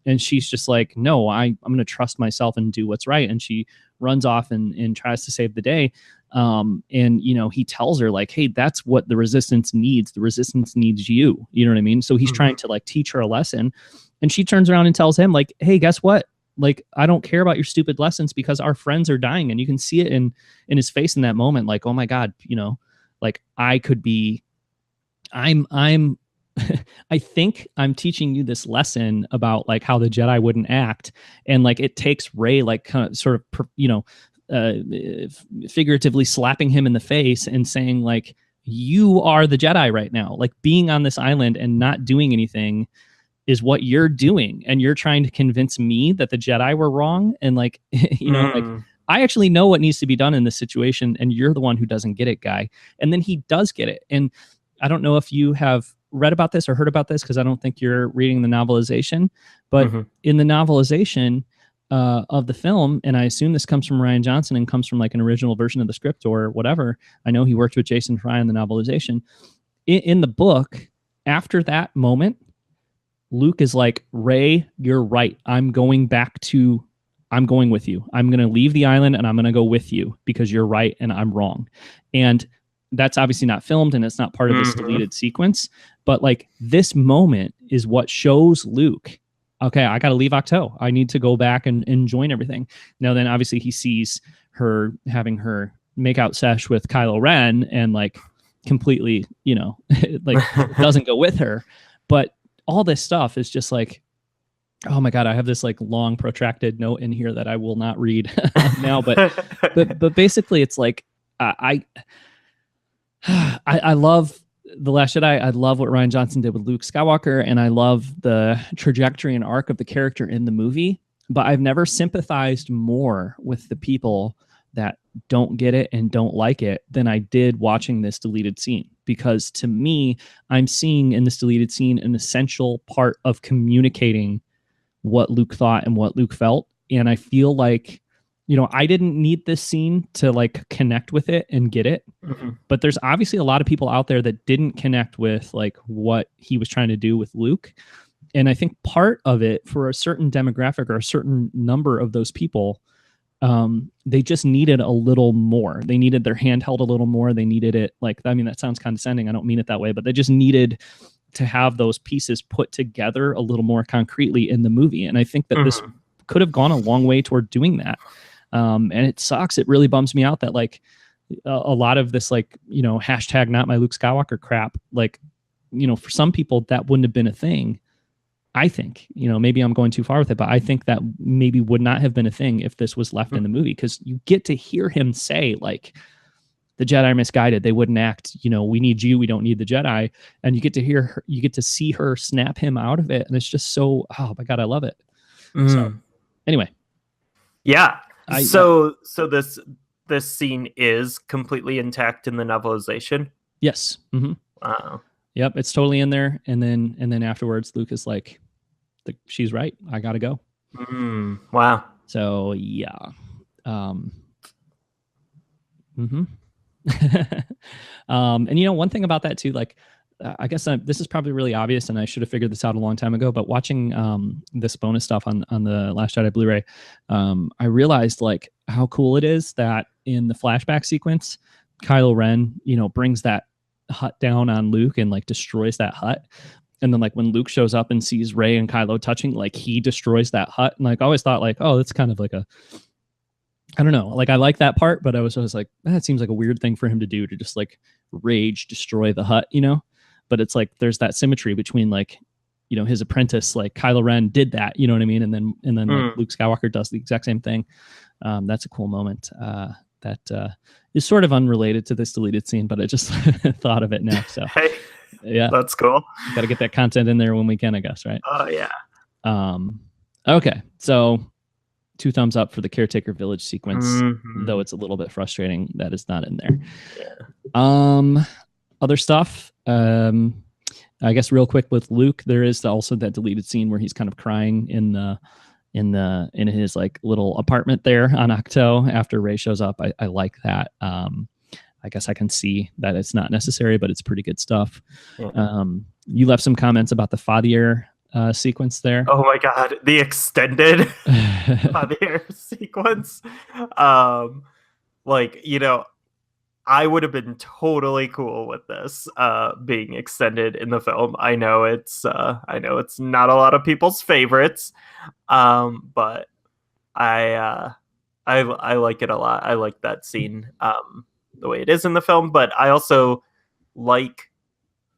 And she's just like, no, I'm going to trust myself and do what's right. And she runs off and tries to save the day. And he tells her like, hey, that's what the resistance needs. The resistance needs you. You know what I mean? So he's trying to like teach her a lesson, and she turns around and tells him like, hey, guess what? Like, I don't care about your stupid lessons because our friends are dying. And you can see it in his face in that moment. Like, oh my God, like I could be, I'm I think I'm teaching you this lesson about like how the Jedi wouldn't act. And like, it takes Rey like kind of sort of, figuratively slapping him in the face and saying like, you are the Jedi right now. Like, being on this island and not doing anything is what you're doing. And you're trying to convince me that the Jedi were wrong. And like, like, I actually know what needs to be done in this situation. And you're the one who doesn't get it, guy. And then he does get it. And I don't know if you have read about this or heard about this, because I don't think you're reading the novelization, but in the novelization of the film, and I assume this comes from Rian Johnson and comes from like an original version of the script or whatever. I know he worked with Jason Fry on the novelization. In the book, after that moment, Luke is like, Rey, you're right. I'm going with you. I'm going to leave the island and I'm going to go with you because you're right and I'm wrong. And that's obviously not filmed and it's not part of this deleted sequence. But like, this moment is what shows Luke, okay, I got to leave Octo. I need to go back and join everything. Now, then obviously he sees her having her makeout sesh with Kylo Ren and like completely, like doesn't go with her. But all this stuff is just like, oh my God, I have this like long protracted note in here that I will not read now. But basically it's like, I love The Last Jedi. I love what Rian Johnson did with Luke Skywalker, and I love the trajectory and arc of the character in the movie. But I've never sympathized more with the people that don't get it and don't like it than I did watching this deleted scene. Because to me, I'm seeing in this deleted scene an essential part of communicating what Luke thought and what Luke felt. And I feel like, I didn't need this scene to like connect with it and get it. But there's obviously a lot of people out there that didn't connect with like what he was trying to do with Luke. And I think part of it, for a certain demographic or a certain number of those people, they just needed a little more. They needed their hand held a little more. They needed it like, I mean, that sounds condescending. I don't mean it that way, but they just needed to have those pieces put together a little more concretely in the movie. And I think that this could have gone a long way toward doing that. And it sucks. It really bums me out that like a lot of this, like, hashtag not my Luke Skywalker crap, like, for some people that wouldn't have been a thing. I think, maybe I'm going too far with it, but I think that maybe would not have been a thing if this was left in the movie, because you get to hear him say like, the Jedi are misguided. They wouldn't act, we need you. We don't need the Jedi. And you get to hear her, you get to see her snap him out of it. And it's just so, oh my God, I love it. So anyway. Yeah. So this scene is completely intact in the novelization. Yes. Wow. Yep. It's totally in there. And then afterwards, Luke is like, she's right. I got to go. Wow. So yeah. And one thing about that too, like, I guess this is probably really obvious and I should have figured this out a long time ago, but watching this bonus stuff on the Last Jedi Blu-ray, I realized like how cool it is that in the flashback sequence, Kylo Ren, brings that hut down on Luke and like destroys that hut. And then like when Luke shows up and sees Rey and Kylo touching, like he destroys that hut. And like I always thought like, oh, that's kind of like I don't know. Like I like that part, but I was always like, that seems like a weird thing for him to do, to just like rage destroy the hut, But it's like there's that symmetry between like, his apprentice, like Kylo Ren did that, you know what I mean? And then like Luke Skywalker does the exact same thing. That's a cool moment. That is sort of unrelated to this deleted scene, but I just thought of it now. So hey, yeah, that's cool. Got to get that content in there when we can, I guess, right? Oh yeah. Okay, so 2 thumbs up for the caretaker village sequence, though it's a little bit frustrating that it's not in there. Yeah. Other stuff. I guess real quick with Luke, there is also that deleted scene where he's kind of crying in the in his like little apartment there on Octo after Ray shows up. I like that. I guess I can see that it's not necessary, but it's pretty good stuff. Yeah. You left some comments about the Fathier sequence there. Oh my god, the extended Javier sequence. Like, you know, I would have been totally cool with this being extended in the film. I know it's not a lot of people's favorites, but I like it a lot. I like that scene the way it is in the film, but I also like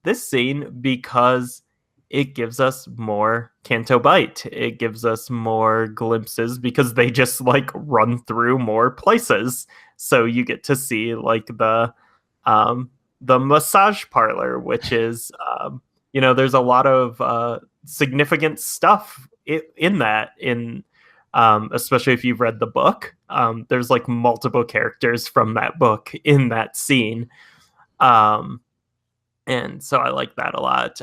this scene because it gives us more Canto Bight. It gives us more glimpses because they just like run through more places. So you get to see like the massage parlor, which is you know, there's a lot of significant stuff in that, in especially if you've read the book. There's like multiple characters from that book in that scene. And so I like that a lot.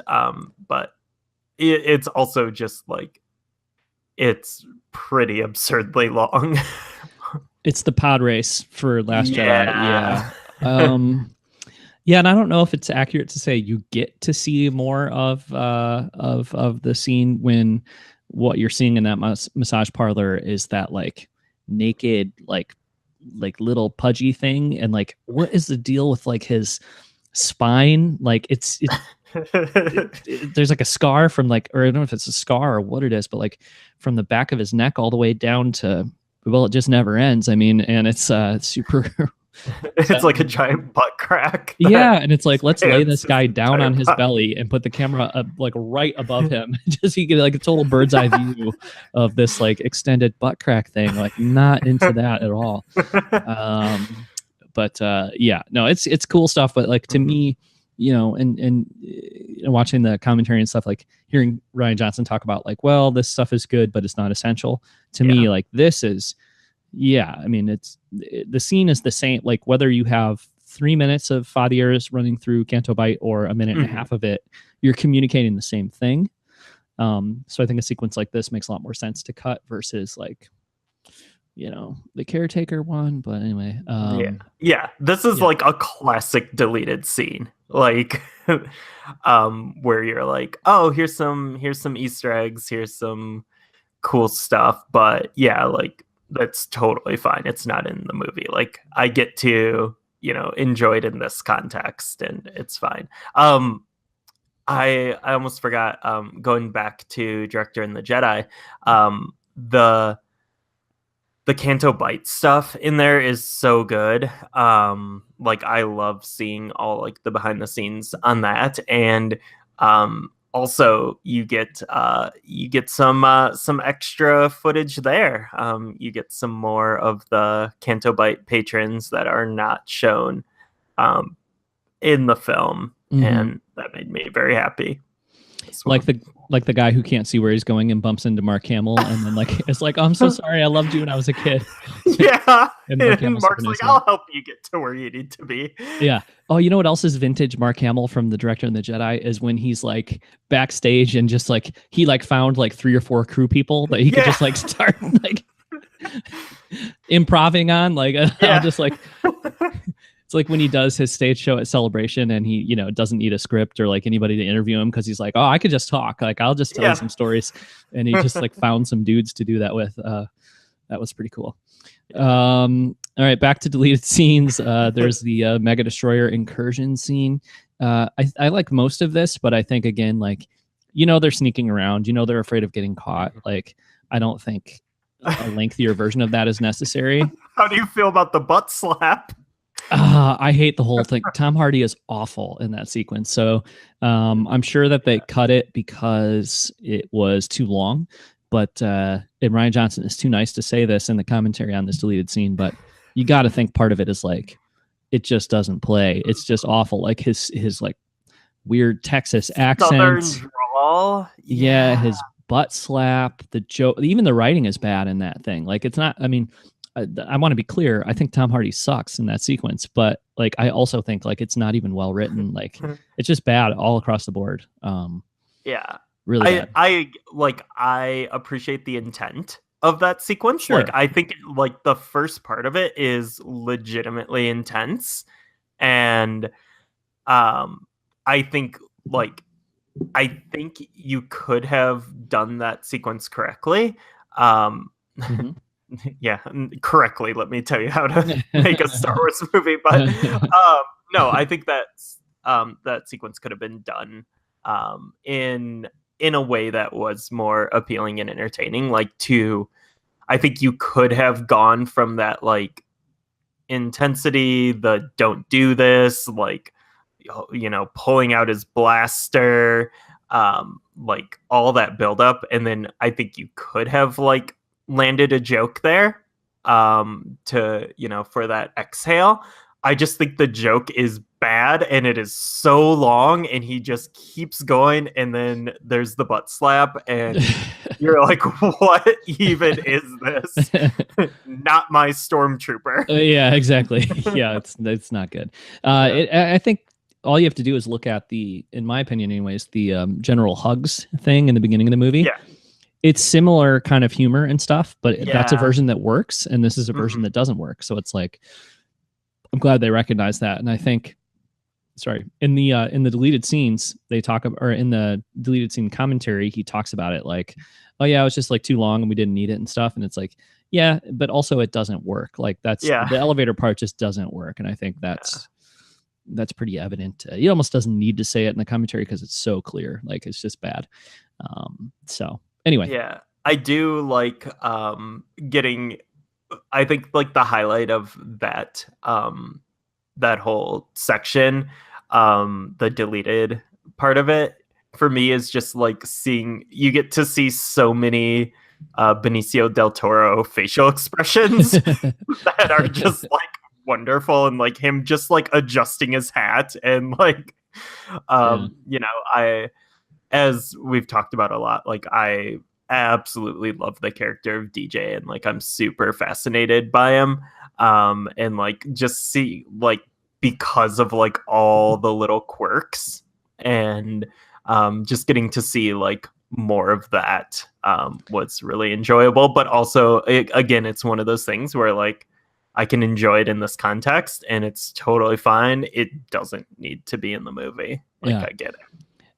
But it's also just like, it's pretty absurdly long. It's the pod race for Last Jedi. Yeah. Yeah, and I don't know if it's accurate to say you get to see more of the scene when what you're seeing in that massage parlor is that like naked like little pudgy thing, and like what is the deal with like his spine? Like it's there's like a scar from like, or I don't know if it's a scar or what it is, but like from the back of his neck all the way down to, well, it just never ends. I mean, and it's super. It's like a giant butt crack. Yeah, and it's like, let's lay this guy down on his belly and put the camera up, like right above him, just so you get like a total bird's eye view of this like extended butt crack thing. Like, not into that at all. But yeah, no, it's cool stuff. But like to me, you know, and watching the commentary and stuff, like hearing Rian Johnson talk about like, well, this stuff is good, but it's not essential. To me, like this is. Yeah, I mean, the scene is the same. Like whether you have 3 minutes of Fathiers running through Canto Bight or a minute and a half of it, you're communicating the same thing. So I think a sequence like this makes a lot more sense to cut versus like, you know, the caretaker one. But anyway, yeah, this is like a classic deleted scene, like where you're like, oh, here's some Easter eggs, here's some cool stuff, but yeah, like. That's totally fine. It's not in the movie. Like I get to, you know, enjoy it in this context, and it's fine. I almost forgot. Going back to Director and the Jedi, the Canto Bight stuff in there is so good. Like I love seeing all like the behind the scenes on that, and also, you get some extra footage there. You get some more of the Canto Bight patrons that are not shown in the film, and that made me very happy. Like the guy who can't see where he's going and bumps into Mark Hamill, and then like it's like, oh, I'm so sorry, I loved you when I was a kid. Yeah, and Mark's like, I'll help you get to where you need to be. Yeah. Oh, you know what else is vintage Mark Hamill from the Director and the Jedi is when he's like backstage and just like he like found like 3 or 4 crew people that he could just like start like improving on. Like I'll just like. It's like when he does his stage show at Celebration and he, you know, doesn't need a script or like anybody to interview him because he's like, oh, I could just talk. Like, I'll just tell you some stories. And he just like found some dudes to do that with. That was pretty cool. All right, back to deleted scenes. There's the Mega Destroyer incursion scene. I like most of this, but I think, again, like, you know, they're sneaking around. You know, they're afraid of getting caught. Like, I don't think a lengthier version of that is necessary. How do you feel about the butt slap? I hate the whole thing. Tom Hardy is awful in that sequence. So I'm sure that they cut it because it was too long. But and Rian Johnson is too nice to say this in the commentary on this deleted scene. But you got to think part of it is like it just doesn't play. It's just awful. Like his like weird Texas accent. Southern drawl. Yeah, his butt slap. The joke. Even the writing is bad in that thing. Like it's not. I mean. I want to be clear. I think Tom Hardy sucks in that sequence, but like I also think like it's not even well written. Like it's just bad all across the board. Yeah, Really bad. I appreciate the intent of that sequence. Sure. Like I think like the first part of it is legitimately intense, and um I think like I think you could have done that sequence correctly. Um Hmm. yeah, correctly. Let me tell you how to make a Star Wars movie. But no, I think that sequence could have been done in a way that was more appealing and entertaining. I think you could have gone from that like intensity, the don't do this, like pulling out his blaster, like all that buildup, and then I think you could have like landed a joke there, to for that exhale. I just think the joke is bad and it is so long, and he just keeps going, and then there's the butt slap, and you're like, what even is this? Not my stormtrooper. Yeah, exactly. Yeah, it's not good. I think all you have to do is look at in my opinion, anyways, the General Hugs thing in the beginning of the movie. Yeah. It's similar kind of humor and stuff, but that's a Yeah. version that works, and this is a version that doesn't work. So it's like, I'm glad they recognize that, and I think, sorry, in the deleted scenes they talk about, or in the deleted scene commentary, he talks about it like, oh yeah, it was just like too long and we didn't need it and stuff, and it's like, yeah, but also it doesn't work. Like the elevator part just doesn't work, and I think that's pretty evident. He almost doesn't need to say it in the commentary because it's so clear. Like it's just bad. So anyway, yeah, I do like getting. I think like the highlight of that whole section, the deleted part of it for me is just like you get to see so many Benicio del Toro facial expressions that are just like wonderful, and like him just like adjusting his hat, and like I, as we've talked about a lot, like I absolutely love the character of DJ, and like I'm super fascinated by him, and like just see like because of like all the little quirks, and just getting to see like more of that was really enjoyable. But also again, it's one of those things where like I can enjoy it in this context and it's totally fine. It doesn't need to be in the movie. Like I get it.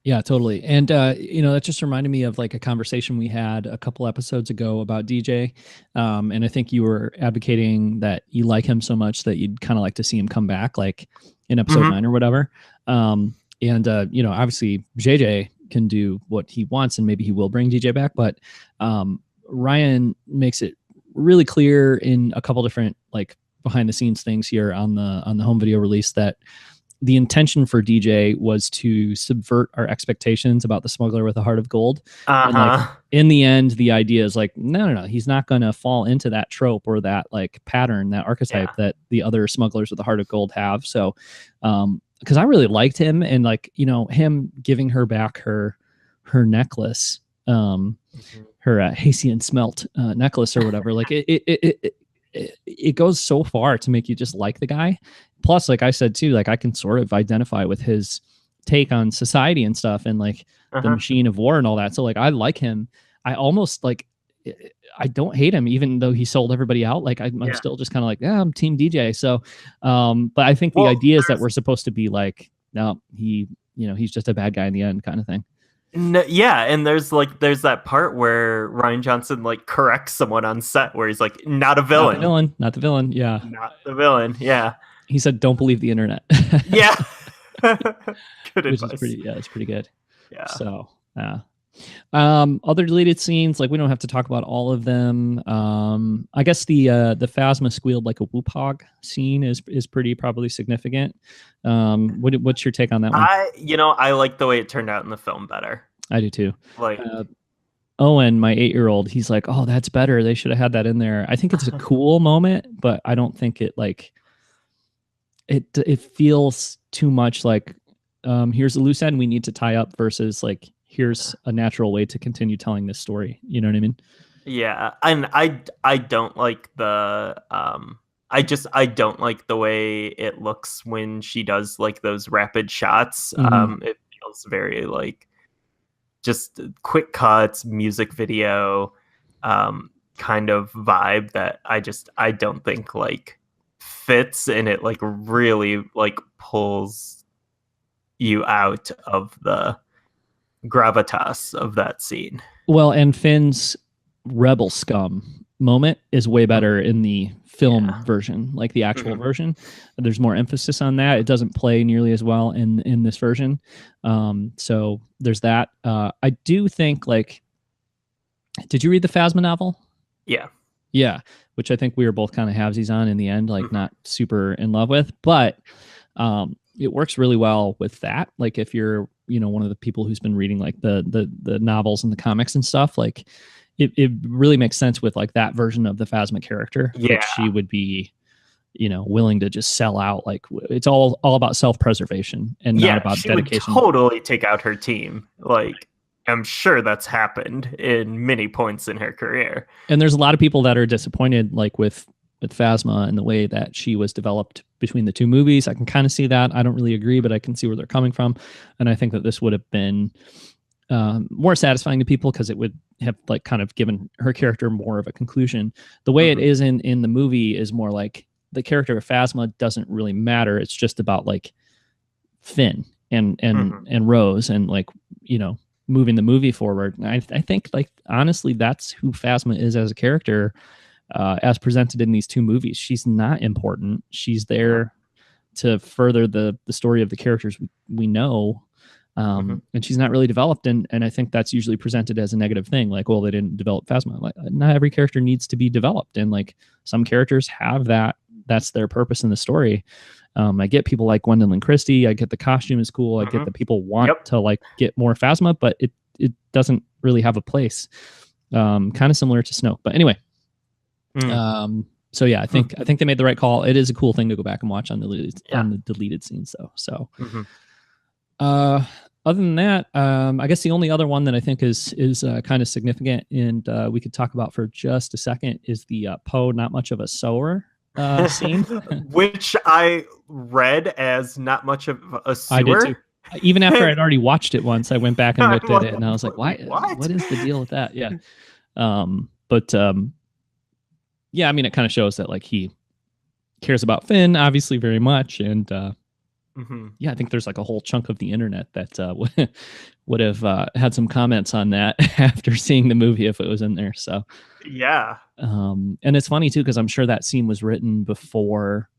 Yeah, totally. And, that just reminded me of like a conversation we had a couple episodes ago about DJ. And I think you were advocating that you like him so much that you'd kind of like to see him come back, like in episode 9 or whatever. Obviously JJ can do what he wants and maybe he will bring DJ back. But Ryan makes it really clear in a couple different like behind the scenes things here on the home video release that the intention for DJ was to subvert our expectations about the smuggler with a heart of gold. And like in the end, the idea is like, no, he's not going to fall into that trope or that like pattern, that archetype that the other smugglers with a heart of gold have. So, because I really liked him, and like, him giving her back her necklace, her Haitian smelt necklace or whatever, like it goes so far to make you just like the guy. Plus, like I said too, like I can sort of identify with his take on society and stuff, and like the machine of war and all that. So like I like him. I almost like, I don't hate him, even though he sold everybody out. Like I'm still just kind of like, yeah, I'm team DJ. So, but I think the idea is that we're supposed to be like, no, he's just a bad guy in the end kind of thing. No, yeah, and there's that part where Rian Johnson like corrects someone on set where he's like, not a villain. Not the villain. Yeah. Not the villain. Yeah. He said, don't believe the internet. Yeah. Good advice. Which is it's pretty good. Yeah. So, other deleted scenes, like we don't have to talk about all of them. I guess the Phasma squealed like a whoop hog scene is probably significant. What's your take on that one? I like the way it turned out in the film better. I do too. Like Owen, my 8-year-old, he's like, oh, that's better. They should have had that in there. I think it's a cool moment, but I don't think it like it feels too much like here's a loose end we need to tie up versus like here's a natural way to continue telling this story. You know what I mean? Yeah, and I don't like the I don't like the way it looks when she does like those rapid shots. It feels very like just quick cuts, music video, kind of vibe that I don't think like fits, and it like really like pulls you out of the gravitas of that scene. Well, and Finn's rebel scum moment is way better in the film version, like the actual version. There's more emphasis on that. It doesn't play nearly as well in this version. So there's that. I do think, like, did you read the Phasma novel? Yeah. Yeah, which I think we were both kind of halvesies on in the end, like not super in love with, but it works really well with that. Like if you're, one of the people who's been reading like the novels and the comics and stuff, like it really makes sense with like that version of the Phasma character that she would be, willing to just sell out. Like it's all about self-preservation and not about dedication. Would totally take out her team. Like I'm sure that's happened in many points in her career. And there's a lot of people that are disappointed, like with Phasma and the way that she was developed between the two movies. I can kind of see that. I don't really agree, but I can see where they're coming from. And I think that this would have been more satisfying to people because it would have like kind of given her character more of a conclusion. The way it is in the movie is more like the character of Phasma doesn't really matter. It's just about like Finn and Rose and like, moving the movie forward. And I think like, honestly, that's who Phasma is as a character, as presented in these two movies. She's not important. She's there to further the story of the characters we know. And she's not really developed. And I think that's usually presented as a negative thing. Like, well, they didn't develop Phasma. Like, not every character needs to be developed. And like some characters have that. That's their purpose in the story. I get people like Gwendolyn Christie. I get the costume is cool. I get that people want to like get more Phasma, but it doesn't really have a place. Kind of similar to Snoke. But anyway, so yeah, I think they made the right call. It is a cool thing to go back and watch on the deleted scenes though. So other than that, I guess the only other one that I think is kind of significant and we could talk about for just a second is the Poe not much of a sewer scene. Which I read as not much of a sewer. I did too. Even after I'd already watched it once, I went back and looked at it and I was like, why? What is the deal with that? Yeah. Yeah, I mean, it kind of shows that like he cares about Finn obviously very much. And yeah, I think there's like a whole chunk of the internet that would have had some comments on that after seeing the movie if it was in there. So yeah. And it's funny too, because I'm sure that scene was written before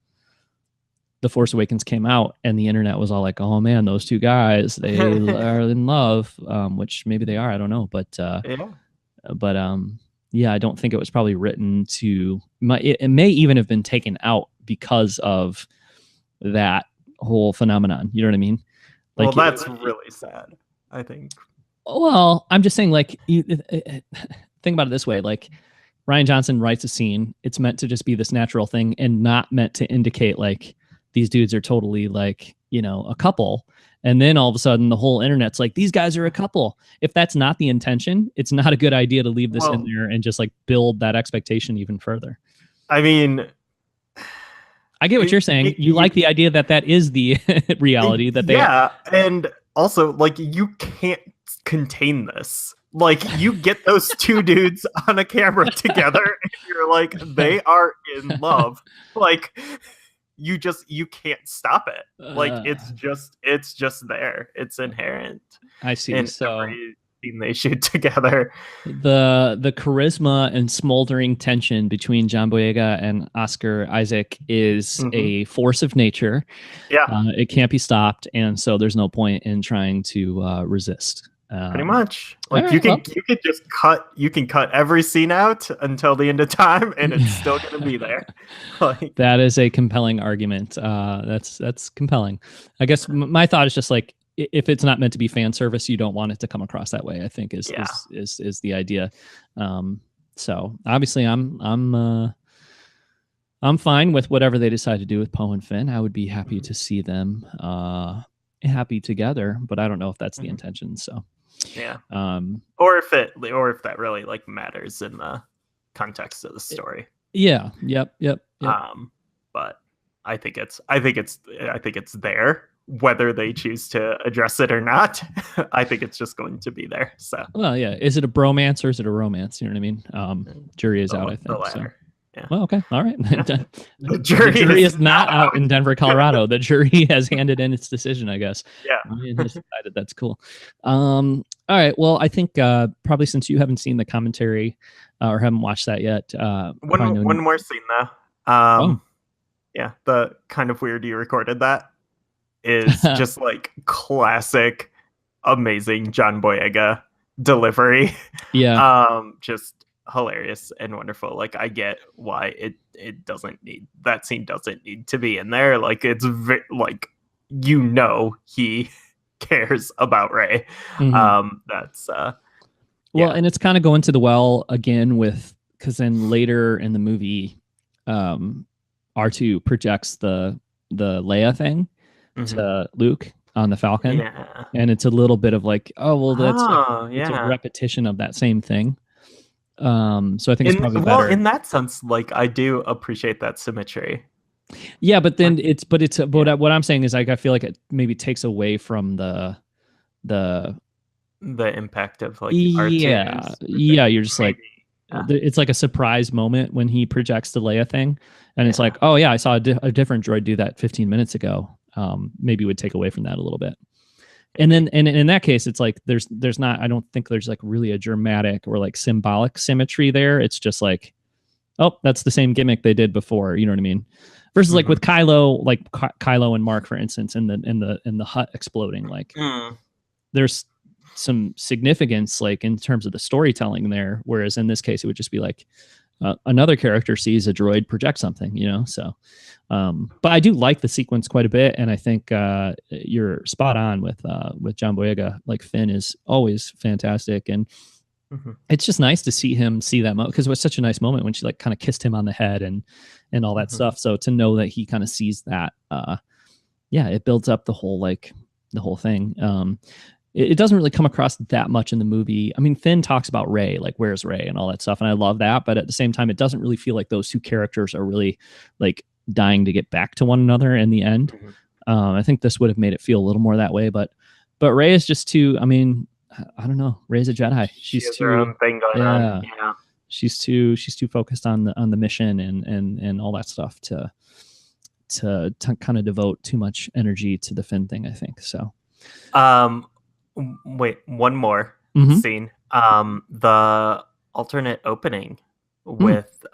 The Force Awakens came out and the internet was all like, oh man, those two guys, they are in love, which maybe they are, I don't know. But yeah, I don't think it was probably written to, it may even have been taken out because of that whole phenomenon. You know what I mean? Like, well, that's really sad, I think. Well, I'm just saying, like, think about it this way. Like, Rian Johnson writes a scene. It's meant to just be this natural thing and not meant to indicate, like, these dudes are totally, like, a couple. And then all of a sudden, the whole internet's like, these guys are a couple. If that's not the intention, it's not a good idea to leave this in there and just, like, build that expectation even further. I mean, I get what you're saying. You like the idea that is the reality that they. Yeah, and also like you can't contain this. Like you get those two dudes on a camera together, and you're like, they are in love. Like you can't stop it. Like it's just there. It's inherent. I see. So they shoot together. The charisma and smoldering tension between John Boyega and Oscar Isaac is a force of nature. Yeah, it can't be stopped, and so there's no point in trying to resist. Pretty much, like you can just cut every scene out until the end of time, and it's still gonna be there. Like, that is a compelling argument. That's compelling. I guess my thought is just like, if it's not meant to be fan service, you don't want it to come across that way, I think is the idea. So obviously I'm fine with whatever they decide to do with Poe and Finn. I would be happy to see them happy together, but I don't know if that's the intention. So yeah. Or if that really like matters in the context of the story. Yeah. Yep. But I think it's there. whether they choose to address it or not, I think it's just going to be there. So, well, yeah. Is it a bromance or is it a romance? You know what I mean? Jury is out, I the think. So. latter. Yeah. Well, okay. All right. The The jury, jury is not out in Denver, Colorado. The jury has handed in its decision, I guess. Yeah. Ryan has decided. That's cool. All right. Well, I think probably since you haven't seen the commentary or haven't watched that yet. One more scene, though. Oh. Yeah. The kind of weird you recorded that is just like classic, amazing John Boyega delivery. Yeah. Just hilarious and wonderful. Like, I get why it doesn't need, that scene doesn't need to be in there. Like, it's like, you know, he cares about Rey. Mm-hmm. That's well, and it's kind of going to the well again with, because then later in the movie, R2 projects the Leia thing to Luke on the Falcon. Yeah. And it's a little bit of like, oh, well, that's it's a yeah. repetition of that same thing. So I think it's probably better. Well, in that sense, like, I do appreciate that symmetry. Yeah, but then what I'm saying is, like, I feel like it maybe takes away from the impact of like R2's you're just maybe. Like it's like a surprise moment when he projects the Leia thing, and it's like, oh yeah, I saw a different droid do that 15 minutes ago. Maybe would take away from that a little bit. And then and in that case, it's like there's not, I don't think there's like really a dramatic or like symbolic symmetry there. It's just like, oh, that's the same gimmick they did before. You know what I mean? Versus like with Kylo, like Kylo and Mark, for instance, in the hut exploding, like there's some significance like in terms of the storytelling there. Whereas in this case, it would just be like another character sees a droid project something, you know? So, but I do like the sequence quite a bit. And I think you're spot on with John Boyega. Like, Finn is always fantastic. And it's just nice to see him see that moment, because it was such a nice moment when she like kind of kissed him on the head and all that stuff. So to know that he kind of sees that, it builds up the whole thing. It doesn't really come across that much in the movie. I mean, Finn talks about Rey, like, where's Rey and all that stuff. And I love that. But at the same time, it doesn't really feel like those two characters are really like dying to get back to one another in the end. I think this would have made it feel a little more that way. But Rey is just too, I mean, I don't know. Rey's a Jedi. She's too, her own thing going on. Yeah. She's too focused on the mission and all that stuff to kind of devote too much energy to the Finn thing, I think. So, wait, one more scene. The alternate opening with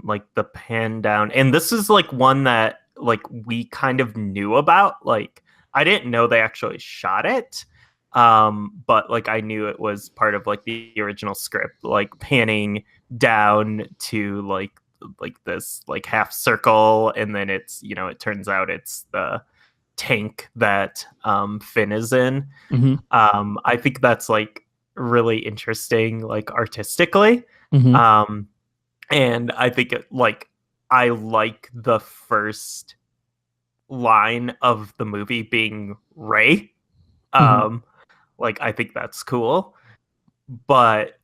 like the pan down, and this is like one that like we kind of knew about. Like, I didn't know they actually shot it, but like I knew it was part of like the original script, like panning down to like this like half circle, and then it's, you know, it turns out it's the tank that Finn is in. I think that's like really interesting, like artistically. And I think I like the first line of the movie being Rey. Like, I think that's cool, but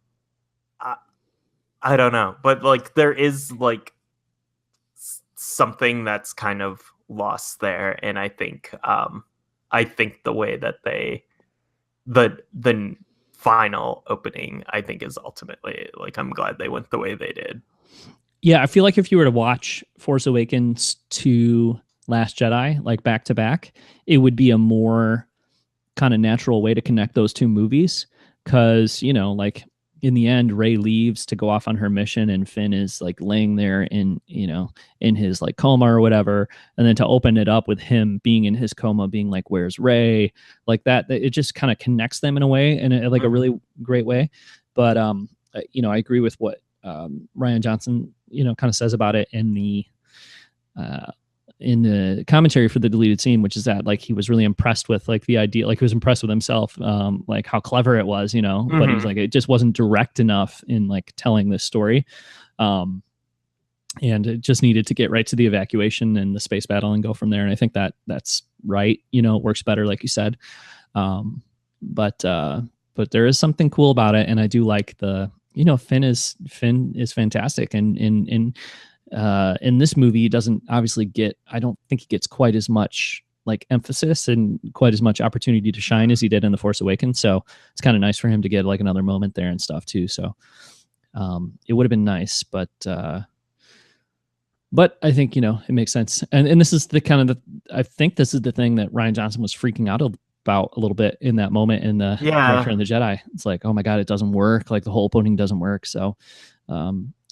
I don't know. But like, there is like something that's kind of lost there, and I think the way that the final opening, I think, is ultimately like, I'm glad they went the way they did. Yeah, I feel like if you were to watch Force Awakens to Last Jedi like back to back, it would be a more kind of natural way to connect those two movies, because, you know, like in the end, Rey leaves to go off on her mission, and Finn is like laying there in his like coma or whatever. And then to open it up with him being in his coma, being like, where's Rey? Like that, it just kind of connects them in a way, in a really great way. But, I agree with what Rian Johnson, kind of says about it in the commentary for the deleted scene, which is that like he was really impressed with like the idea, like he was impressed with himself, like how clever it was, but he's like, it just wasn't direct enough in like telling this story, and it just needed to get right to the evacuation and the space battle and go from there. And I think that's right, it works better, like you said, but there is something cool about it, and I do like the Finn is fantastic, and in this movie, he doesn't obviously I don't think he gets quite as much like emphasis and quite as much opportunity to shine as he did in The Force Awakens. So it's kind of nice for him to get like another moment there and stuff too. So it would have been nice, but I think, you know, it makes sense. And this is the kind of I think this is the thing that Rian Johnson was freaking out about a little bit in that moment in the Return of the Jedi. It's like, oh my God, it doesn't work. Like the whole opening doesn't work. So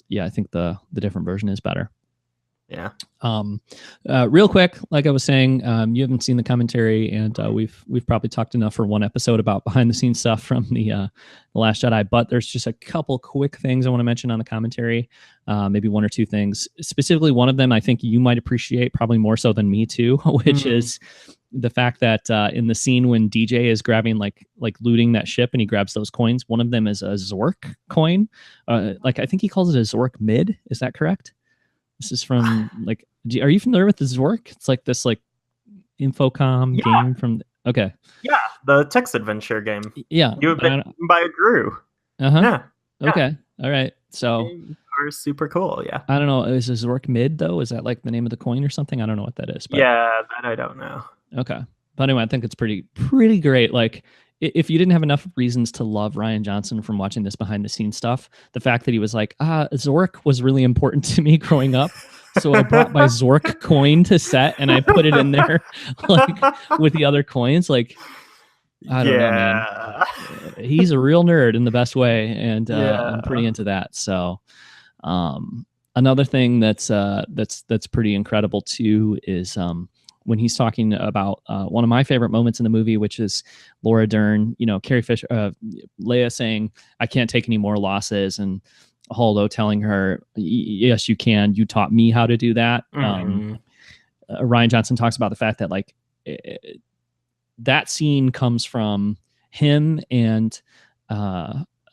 yeah, I think the different version is better. Yeah. Real quick, like I was saying, you haven't seen the commentary, and we've probably talked enough for one episode about behind the scenes stuff from the Last Jedi. But there's just a couple quick things I want to mention on the commentary. Maybe one or two things. Specifically, one of them I think you might appreciate probably more so than me too, which is the fact that in the scene when DJ is grabbing like looting that ship and he grabs those coins, one of them is a Zork coin. Like I think he calls it a Zork mid. Is that correct? This is from like, are you familiar with the Zork? It's like this like Infocom game from. Okay. Yeah, the text adventure game. Yeah. You have been by a Gru. Yeah. Okay. All right. So they are super cool. Yeah. I don't know. Is a Zork mid though? Is that like the name of the coin or something? I don't know what that is. But... yeah, that I don't know. Okay. But anyway, I think it's pretty great. Like if you didn't have enough reasons to love Rian Johnson from watching this behind the scenes stuff, the fact that he was like, Zork was really important to me growing up. So I brought my Zork coin to set and I put it in there like with the other coins. Like, I don't know, man. He's a real nerd in the best way. And I'm pretty into that. So another thing that's pretty incredible too is when he's talking about one of my favorite moments in the movie, which is Laura Dern, you know, Carrie Fisher, Leia saying, I can't take any more losses. And Holdo telling her, yes, you can. You taught me how to do that. Rian Johnson talks about the fact that like that scene comes from him and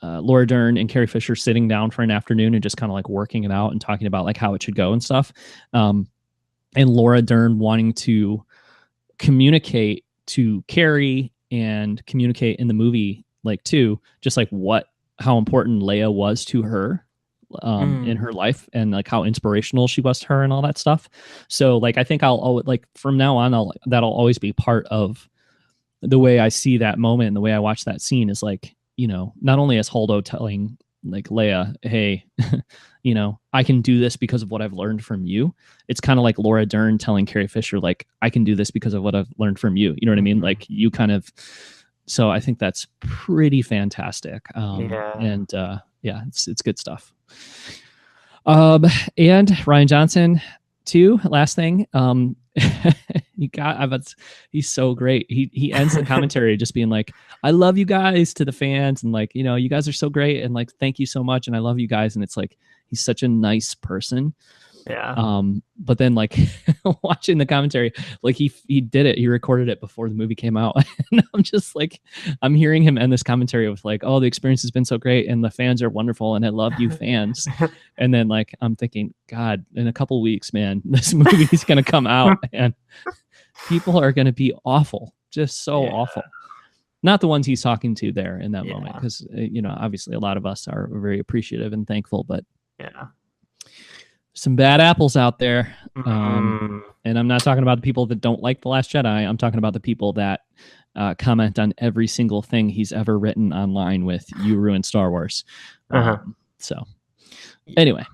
Laura Dern and Carrie Fisher sitting down for an afternoon and just kind of like working it out and talking about like how it should go and stuff. And Laura Dern wanting to communicate to Carrie and communicate in the movie, like too, just like how important Leia was to her in her life and like how inspirational she was to her and all that stuff. So like, I think I'll like from now on, that'll always be part of the way I see that moment and the way I watch that scene is like, you know, not only is Holdo telling like Leia, hey, you know, I can do this because of what I've learned from you. It's kind of like Laura Dern telling Carrie Fisher, like, I can do this because of what I've learned from you. You know what I mean? Like you kind of, so I think that's pretty fantastic. And it's good stuff. And Rian Johnson too, last thing, he's so great. He ends the commentary just being like, I love you guys to the fans. And like, you know, you guys are so great. And like, thank you so much. And I love you guys. And it's like, he's such a nice person. Yeah. But then like watching the commentary, like he did it. He recorded it before the movie came out. And I'm just like, I'm hearing him end this commentary with like, oh, the experience has been so great and the fans are wonderful and I love you fans. And then like, I'm thinking, God, in a couple weeks, man, this movie is going to come out and people are going to be awful. Just so awful. Not the ones he's talking to there in that moment. Because, you know, obviously a lot of us are very appreciative and thankful, but some bad apples out there. And I'm not talking about the people that don't like The Last Jedi. I'm talking about the people that comment on every single thing he's ever written online with "You ruined Star Wars." So anyway,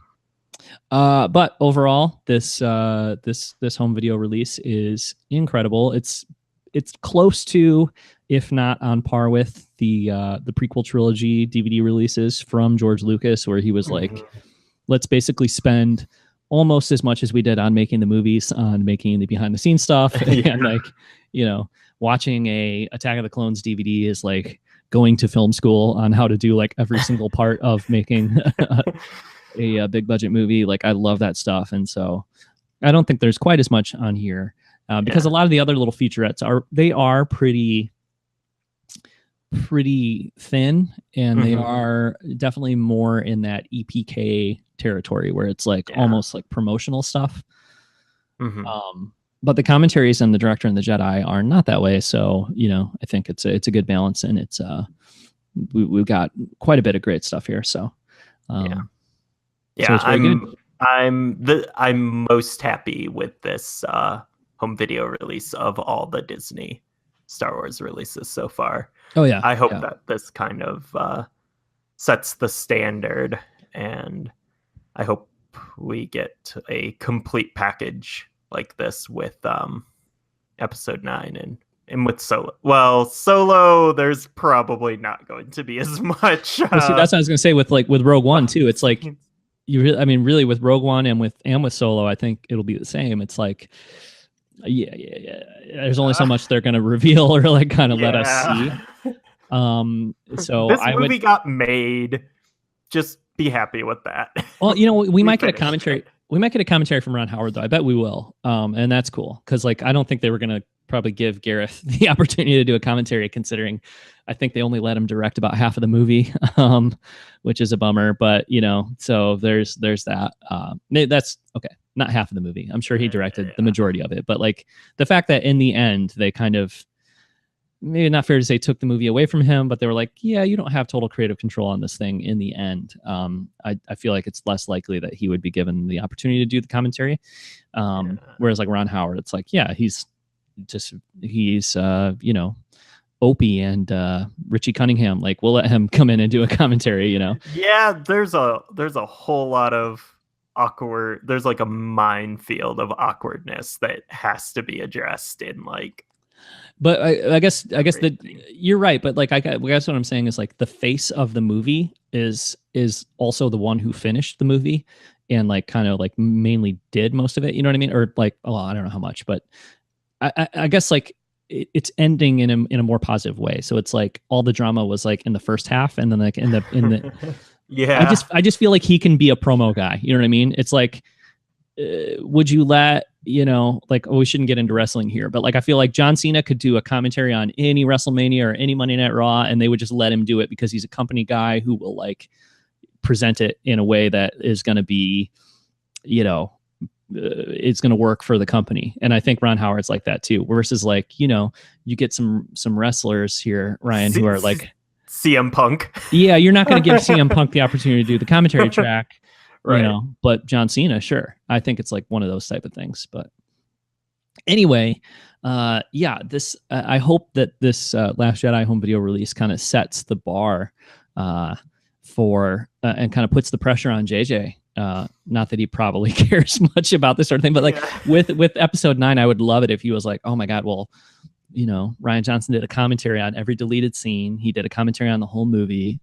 but overall, this home video release is incredible. It's close to, if not on par with, the prequel trilogy DVD releases from George Lucas, where he was like, let's basically spend almost as much as we did on making the movies on making the behind the scenes stuff. And like, you know, watching a Attack of the Clones DVD is like going to film school on how to do like every single part of making a big budget movie. Like I love that stuff. And so I don't think there's quite as much on here because a lot of the other little featurettes are pretty thin, and they are definitely more in that EPK territory where it's like almost like promotional stuff. But the commentaries and the director and the Jedi are not that way. So, you know, I think it's a good balance, and it's we've got quite a bit of great stuff here. So so it's very good. I'm most happy with this home video release of all the Disney Star Wars releases so far. Oh yeah. I hope Yeah. that this kind of sets the standard, and I hope we get a complete package like this with episode 9 and with Solo. Well, Solo, there's probably not going to be as much. Well, see, that's what I was gonna say with Rogue One too. It's like really with Rogue One and with Solo, I think it'll be the same. It's like, yeah. There's only so much they're gonna reveal or like kind of let us see. So this movie got made. Just be happy with that. Well, we might get a commentary. We might get a commentary from Ron Howard, though. I bet we will. And that's cool because, like, I don't think they were gonna probably give Gareth the opportunity to do a commentary, considering I think they only let him direct about half of the movie, which is a bummer. But so there's that. That's okay. Not half of the movie. I'm sure he directed the majority of it. But like the fact that in the end they kind of, maybe not fair to say, took the movie away from him, but they were like, yeah, you don't have total creative control on this thing in the end. I feel like it's less likely that he would be given the opportunity to do the commentary. Whereas like Ron Howard, it's like, yeah, he's Opie and Richie Cunningham. Like, we'll let him come in and do a commentary, Yeah, there's a whole lot of awkward, there's like a minefield of awkwardness that has to be addressed in like. But I guess that you're right. But like, I guess what I'm saying is like the face of the movie is also the one who finished the movie and like kind of like mainly did most of it. You know what I mean? Or like, oh, I don't know how much, but I guess like it's ending in a more positive way. So it's like all the drama was like in the first half, and then like in the yeah. I just feel like he can be a promo guy. You know what I mean? It's like, would you let, like, we shouldn't get into wrestling here, but like, I feel like John Cena could do a commentary on any WrestleMania or any Monday Night Raw, and they would just let him do it because he's a company guy who will like present it in a way that is going to be, it's going to work for the company. And I think Ron Howard's like that too, versus like, you get some wrestlers here, Ryan, who are like CM Punk. Yeah. You're not going to give CM Punk the opportunity to do the commentary track. Right. But John Cena, sure. I think it's like one of those type of things. But anyway, this I hope that this Last Jedi home video release kind of sets the bar for and kind of puts the pressure on JJ. Not that he probably cares much about this sort of thing, but like with episode 9, I would love it if he was like, oh my God, well, Rian Johnson did a commentary on every deleted scene. He did a commentary on the whole movie.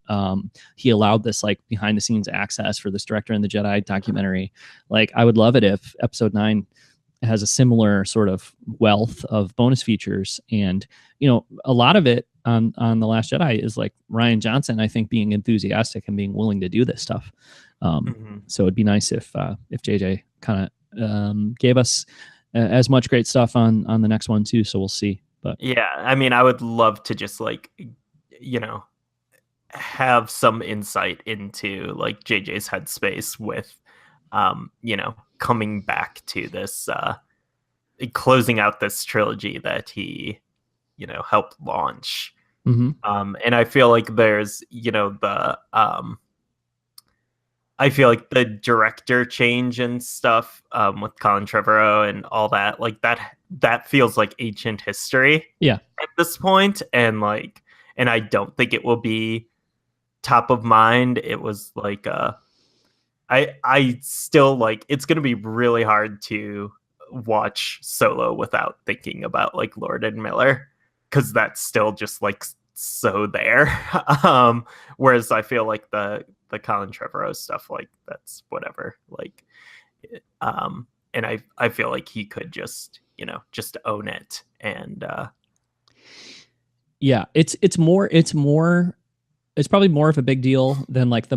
He allowed this like behind the scenes access for this Director and the Jedi documentary. Like, I would love it if episode 9 has a similar sort of wealth of bonus features. And, a lot of it on The Last Jedi is like Rian Johnson, I think, being enthusiastic and being willing to do this stuff. So it'd be nice if JJ kind of gave us as much great stuff on the next one too. So we'll see. But yeah, I mean, I would love to just like, have some insight into like JJ's headspace with, coming back to this, closing out this trilogy that he, helped launch. Mm-hmm. And I feel like there's, I feel like the director change and stuff with Colin Trevorrow and all that, like that feels like ancient history. Yeah. At this point, and I don't think it will be top of mind. It was like I still like, it's going to be really hard to watch Solo without thinking about like Lord and Miller, because that's still just like so there. Whereas I feel like the Colin Trevorrow stuff, like that's whatever, like and I feel like he could just own it. And yeah, it's probably more of a big deal than like the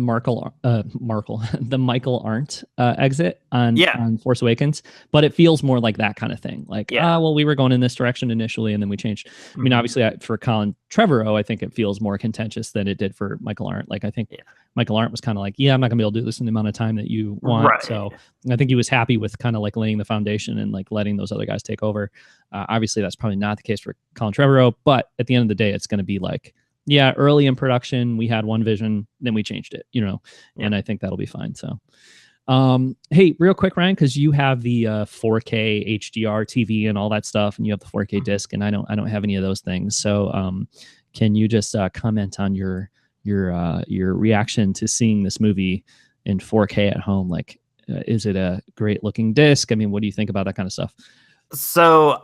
the Michael Arndt exit on Force Awakens, but it feels more like that kind of thing. Like, well, we were going in this direction initially, and then we changed. I mean, obviously, for Colin Trevorrow, I think it feels more contentious than it did for Michael Arndt. Like, I think Michael Arndt was kind of like, yeah, I'm not gonna be able to do this in the amount of time that you want. Right. So I think he was happy with kind of like laying the foundation and like letting those other guys take over. Obviously, that's probably not the case for Colin Trevorrow, but at the end of the day, it's going to be like, yeah, early in production, we had one vision, then we changed it, and I think that'll be fine. So, Hey, real quick, Ryan, because you have the 4K HDR TV and all that stuff, and you have the 4K disc, and I don't have any of those things. So, can you just comment on your reaction to seeing this movie in 4K at home? Like, is it a great looking disc? I mean, what do you think about that kind of stuff? So,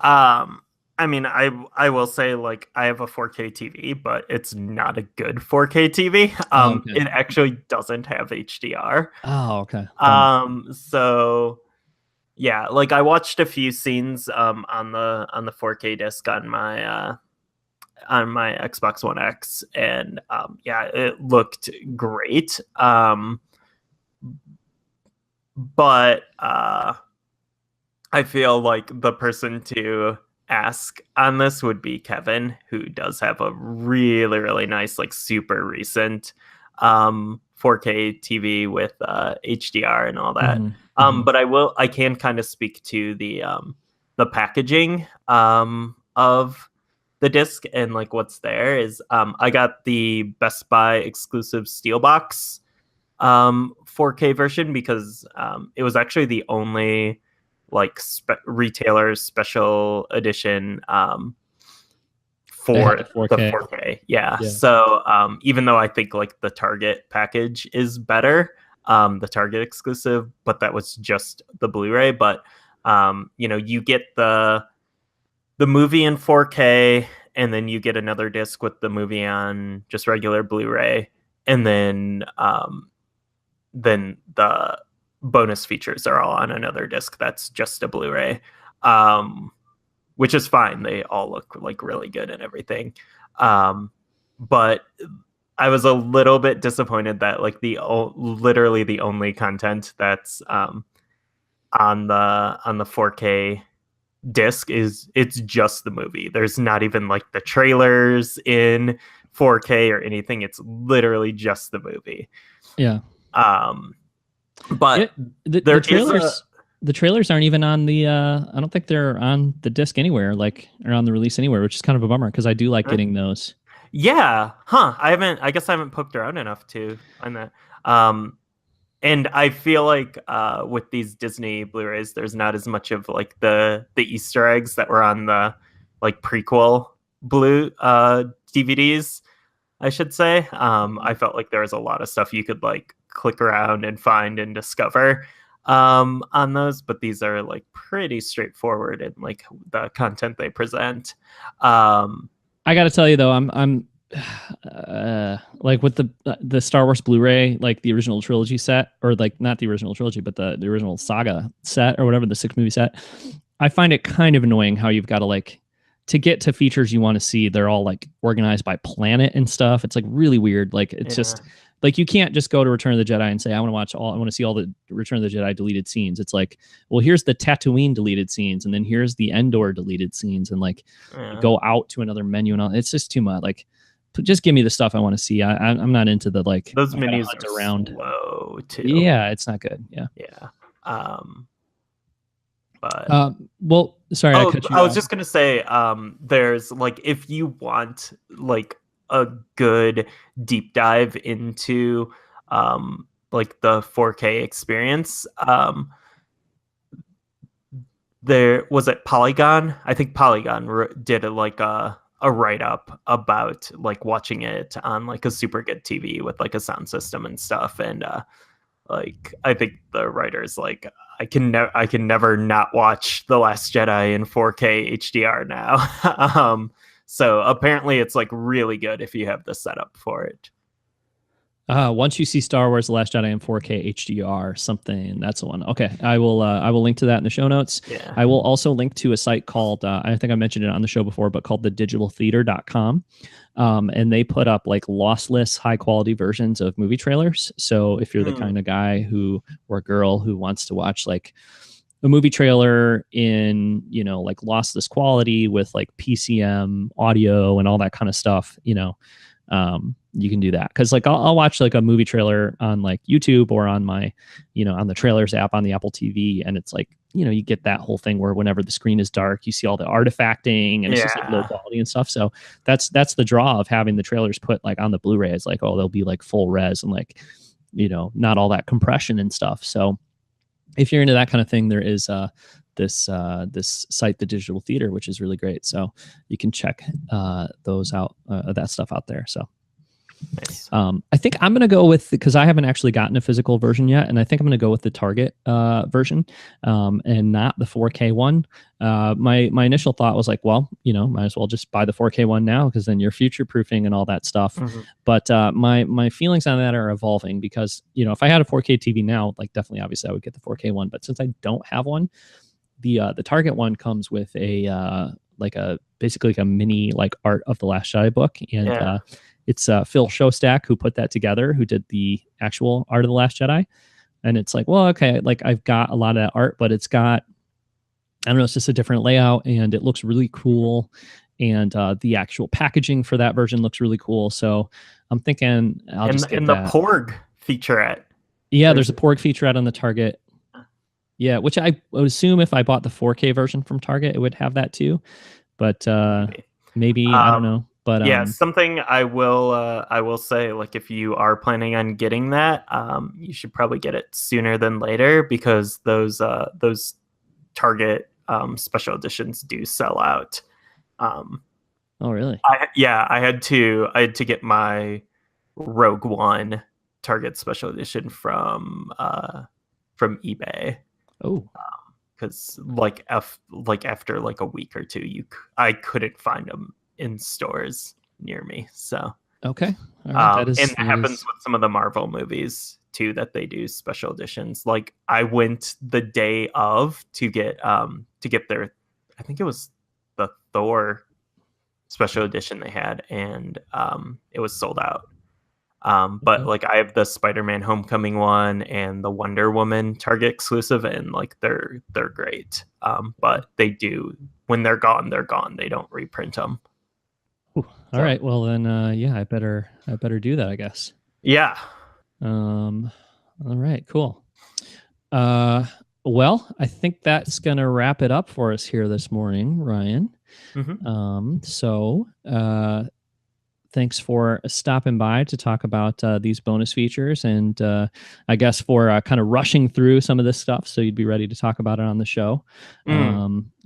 I mean, I will say like I have a 4K TV, but it's not a good 4K TV. Oh, okay. It actually doesn't have HDR. Oh, okay. Bummer. So yeah, like I watched a few scenes on the 4K disc on my Xbox One X, and yeah, it looked great. But I feel like the person to ask on this would be Kevin, who does have a really, really nice, like super recent 4K TV with HDR and all that. But I can kind of speak to the packaging of the disc, and like what's there is I got the Best Buy exclusive steel box 4K version because it was actually the only like retailer special edition for the 4K. Yeah. So even though I think like the Target package is better, the Target exclusive, but that was just the Blu-ray. But you know, you get the movie in 4K, and then you get another disc with the movie on just regular Blu-ray, and then the bonus features are all on another disc that's just a Blu-ray, which is fine. They all look like really good and everything. But I was a little bit disappointed that like literally the only content that's on the 4K disc it's just the movie. There's not even like the trailers in 4K or anything. It's literally just the movie. Yeah. But the trailers aren't even on the I don't think they're on the disc anywhere, like, or on the release anywhere, which is kind of a bummer because I do like getting those. Yeah. I guess I haven't poked around enough to find that. And I feel like with these Disney Blu-rays, there's not as much of like the Easter eggs that were on the like prequel DVDs, I should say. I felt like there was a lot of stuff you could like click around and find and discover on those, but these are like pretty straightforward in like the content they present. I got to tell you though, I'm like with the Star Wars Blu-ray, like the original trilogy set, or like not the original trilogy, but the original saga set or whatever, the 6-movie set. I find it kind of annoying how you've got to like, to get to features you want to see, they're all like organized by planet and stuff. It's like really weird. Like it's just like, you can't just go to Return of the Jedi and say, I want to see all the Return of the Jedi deleted scenes. It's like, well, here's the Tatooine deleted scenes, and then here's the Endor deleted scenes, and like go out to another menu and all. It's just too much. Like, just give me the stuff I want to see. I'm not into the like those menus are around slow too. Yeah, it's not good. Yeah. But well, sorry, I cut you I was just gonna say, there's like, if you want like a good deep dive into like the 4K experience, there was it Polygon. I think Polygon did a write-up about like watching it on like a super good TV with like a sound system and stuff, and like I think the writer's like, I can never not watch The Last Jedi in 4K HDR now. So apparently it's like really good if you have the setup for it. Once you see Star Wars: The Last Jedi in 4K HDR, something, that's the one. Okay, I will link to that in the show notes. Yeah. I will also link to a site called I think I mentioned it on the show before, but called thedigitaltheater.com. And they put up like lossless, high quality versions of movie trailers. So if you're the kind of guy or girl who wants to watch like a movie trailer in, you know, like lossless quality with like PCM audio and all that kind of stuff, you know, you can do that. Cause like I'll watch like a movie trailer on like YouTube or on my, you know, on the trailers app on the Apple TV. And it's like, you know, you get that whole thing where whenever the screen is dark, you see all the artifacting and it's just like low quality and stuff. So that's the draw of having the trailers put like on the Blu-ray. It's like, oh, they'll be like full res and like, you know, not all that compression and stuff. So if you're into that kind of thing, there is this site, the Digital Theater, which is really great. So you can check those out, that stuff out there. So Nice. I think I'm going to go with, because I haven't actually gotten a physical version yet, and I think I'm going to go with the Target version and not the 4K one. My initial thought was like, well, might as well just buy the 4K one now, because then you're future proofing and all that stuff. Mm-hmm. But my feelings on that are evolving, because if I had a 4K TV now, like definitely, obviously, I would get the 4K one. But since I don't have one, the Target one comes with a basically like a mini like art of the Last Jedi book, and it's Phil Shostak who put that together, who did the actual art of the Last Jedi. And it's like, well, okay, like I've got a lot of that art, but it's got, I don't know, it's just a different layout, and it looks really cool. And the actual packaging for that version looks really cool. So I'm thinking I'll just get that. And the Porg featurette. Yeah, there's a Porg featurette on the Target. Yeah, which I would assume if I bought the 4K version from Target, it would have that too. But maybe I don't know. But yeah, something I will say, like, if you are planning on getting that, you should probably get it sooner than later, because those Target special editions do sell out. Oh, really? I had to get my Rogue One Target special edition from eBay. Oh. Because after like a week or two, I couldn't find them in stores near me. So okay, all right. And that happens with some of the Marvel movies too, that they do special editions. Like I went the day of to get their, I think it was the Thor special edition they had, and it was sold out. But like I have the Spider-Man Homecoming one and the Wonder Woman Target exclusive, and like they're great. But they do, when they're gone, they're gone. They don't reprint them. All right. Well then, yeah, I better do that, I guess. Yeah. All right. Cool. Well, I think that's gonna wrap it up for us here this morning, Ryan. Mm-hmm. So thanks for stopping by to talk about these bonus features, and I guess for kind of rushing through some of this stuff so you'd be ready to talk about it on the show.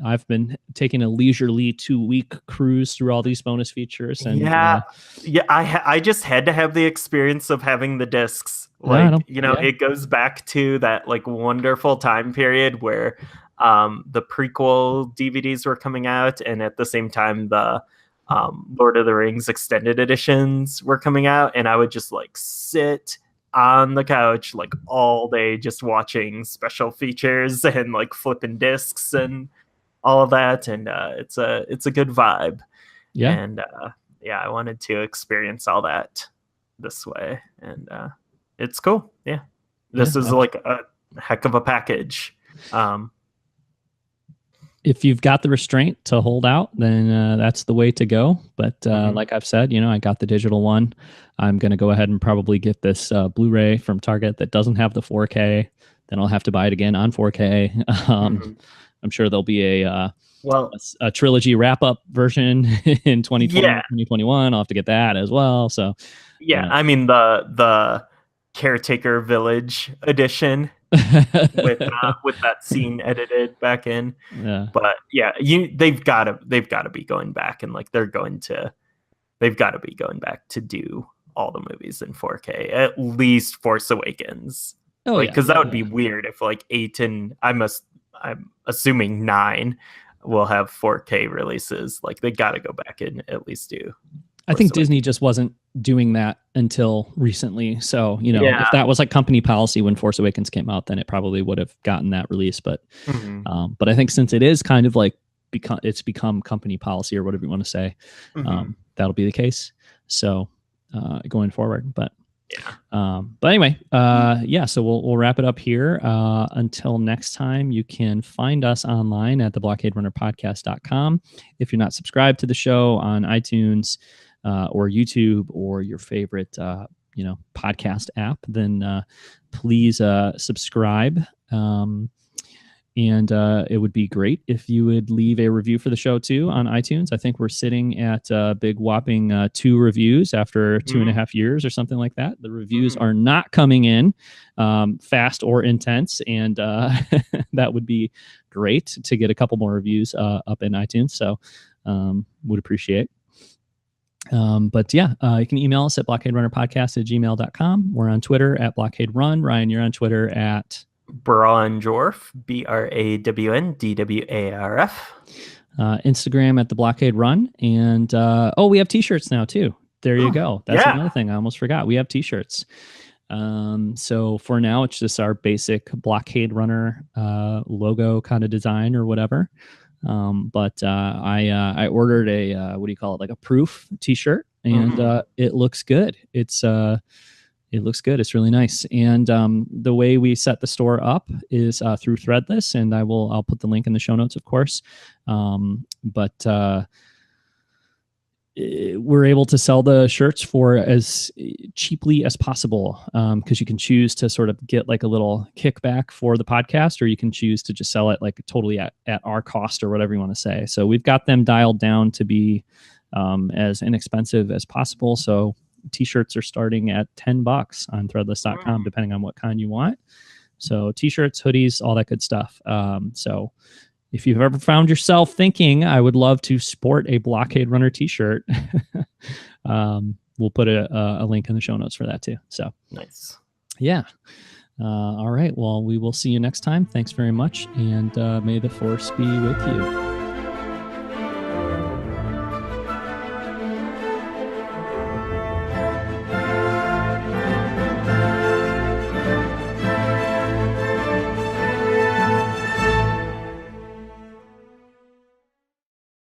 I've been taking a leisurely 2-week cruise through all these bonus features, and I just had to have the experience of having the discs. Like, it goes back to that like wonderful time period where the prequel DVDs were coming out, and at the same time the Lord of the Rings extended editions were coming out, and I would just like sit on the couch like all day just watching special features and like flipping discs and all of that, and it's a good vibe. And I wanted to experience all that this way, and it's cool. This is like a heck of a package. If you've got the restraint to hold out, then that's the way to go. But like I've said, I got the digital one. I'm going to go ahead and probably get this Blu-ray from Target that doesn't have the 4K. Then I'll have to buy it again on 4K. I'm sure there'll be a trilogy wrap-up version in 2020, 2021. I'll have to get that as well. So I mean the Caretaker Village edition with that scene edited back in. But they've got to be going back, and like they've got to be going back to do all the movies in 4K, at least Force Awakens. Because that would be weird if like 8 and I'm assuming 9 will have 4K releases. Like they got to go back and at least do. I think Disney just wasn't doing that until recently. So, if that was like company policy when Force Awakens came out, then it probably would have gotten that release. But but I think since it is kind of like it's become company policy, or whatever you want to say, that'll be the case. So going forward, but anyway, so we'll wrap it up here. Until next time, you can find us online at the blockaderunnerpodcast.com. If you're not subscribed to the show on iTunes, or YouTube, or your favorite podcast app, then please subscribe. And it would be great if you would leave a review for the show too on iTunes. I think we're sitting at a big whopping 2 reviews after 2.5 years or something like that. The reviews are not coming in fast or intense, and that would be great to get a couple more reviews up in iTunes. So would appreciate. But yeah, you can email us at blockaderunnerpodcast@gmail.com. We're on Twitter at Blockade Run. Ryan, you're on Twitter at Brawnjorf, BRAWNDWARF. Instagram at the Blockade Run. And we have t-shirts now too. There you go. That's another thing I almost forgot. We have t-shirts. So for now, it's just our basic Blockade Runner logo kind of design or whatever. But I ordered a what do you call it, like a proof t-shirt, and it looks good. It looks good. It's really nice. And the way we set the store up is through Threadless, and I'll put the link in the show notes, of course. But we're able to sell the shirts for as cheaply as possible, because you can choose to sort of get like a little kickback for the podcast, or you can choose to just sell it like totally at our cost or whatever you want to say. So we've got them dialed down to be as inexpensive as possible. So t-shirts are starting at $10 on threadless.com, depending on what kind you want. So t-shirts, hoodies, all that good stuff. So if you've ever found yourself thinking, I would love to sport a Blockade Runner t-shirt, we'll put a link in the show notes for that too. So nice. Yeah. All right. Well, we will see you next time. Thanks very much. And may the force be with you.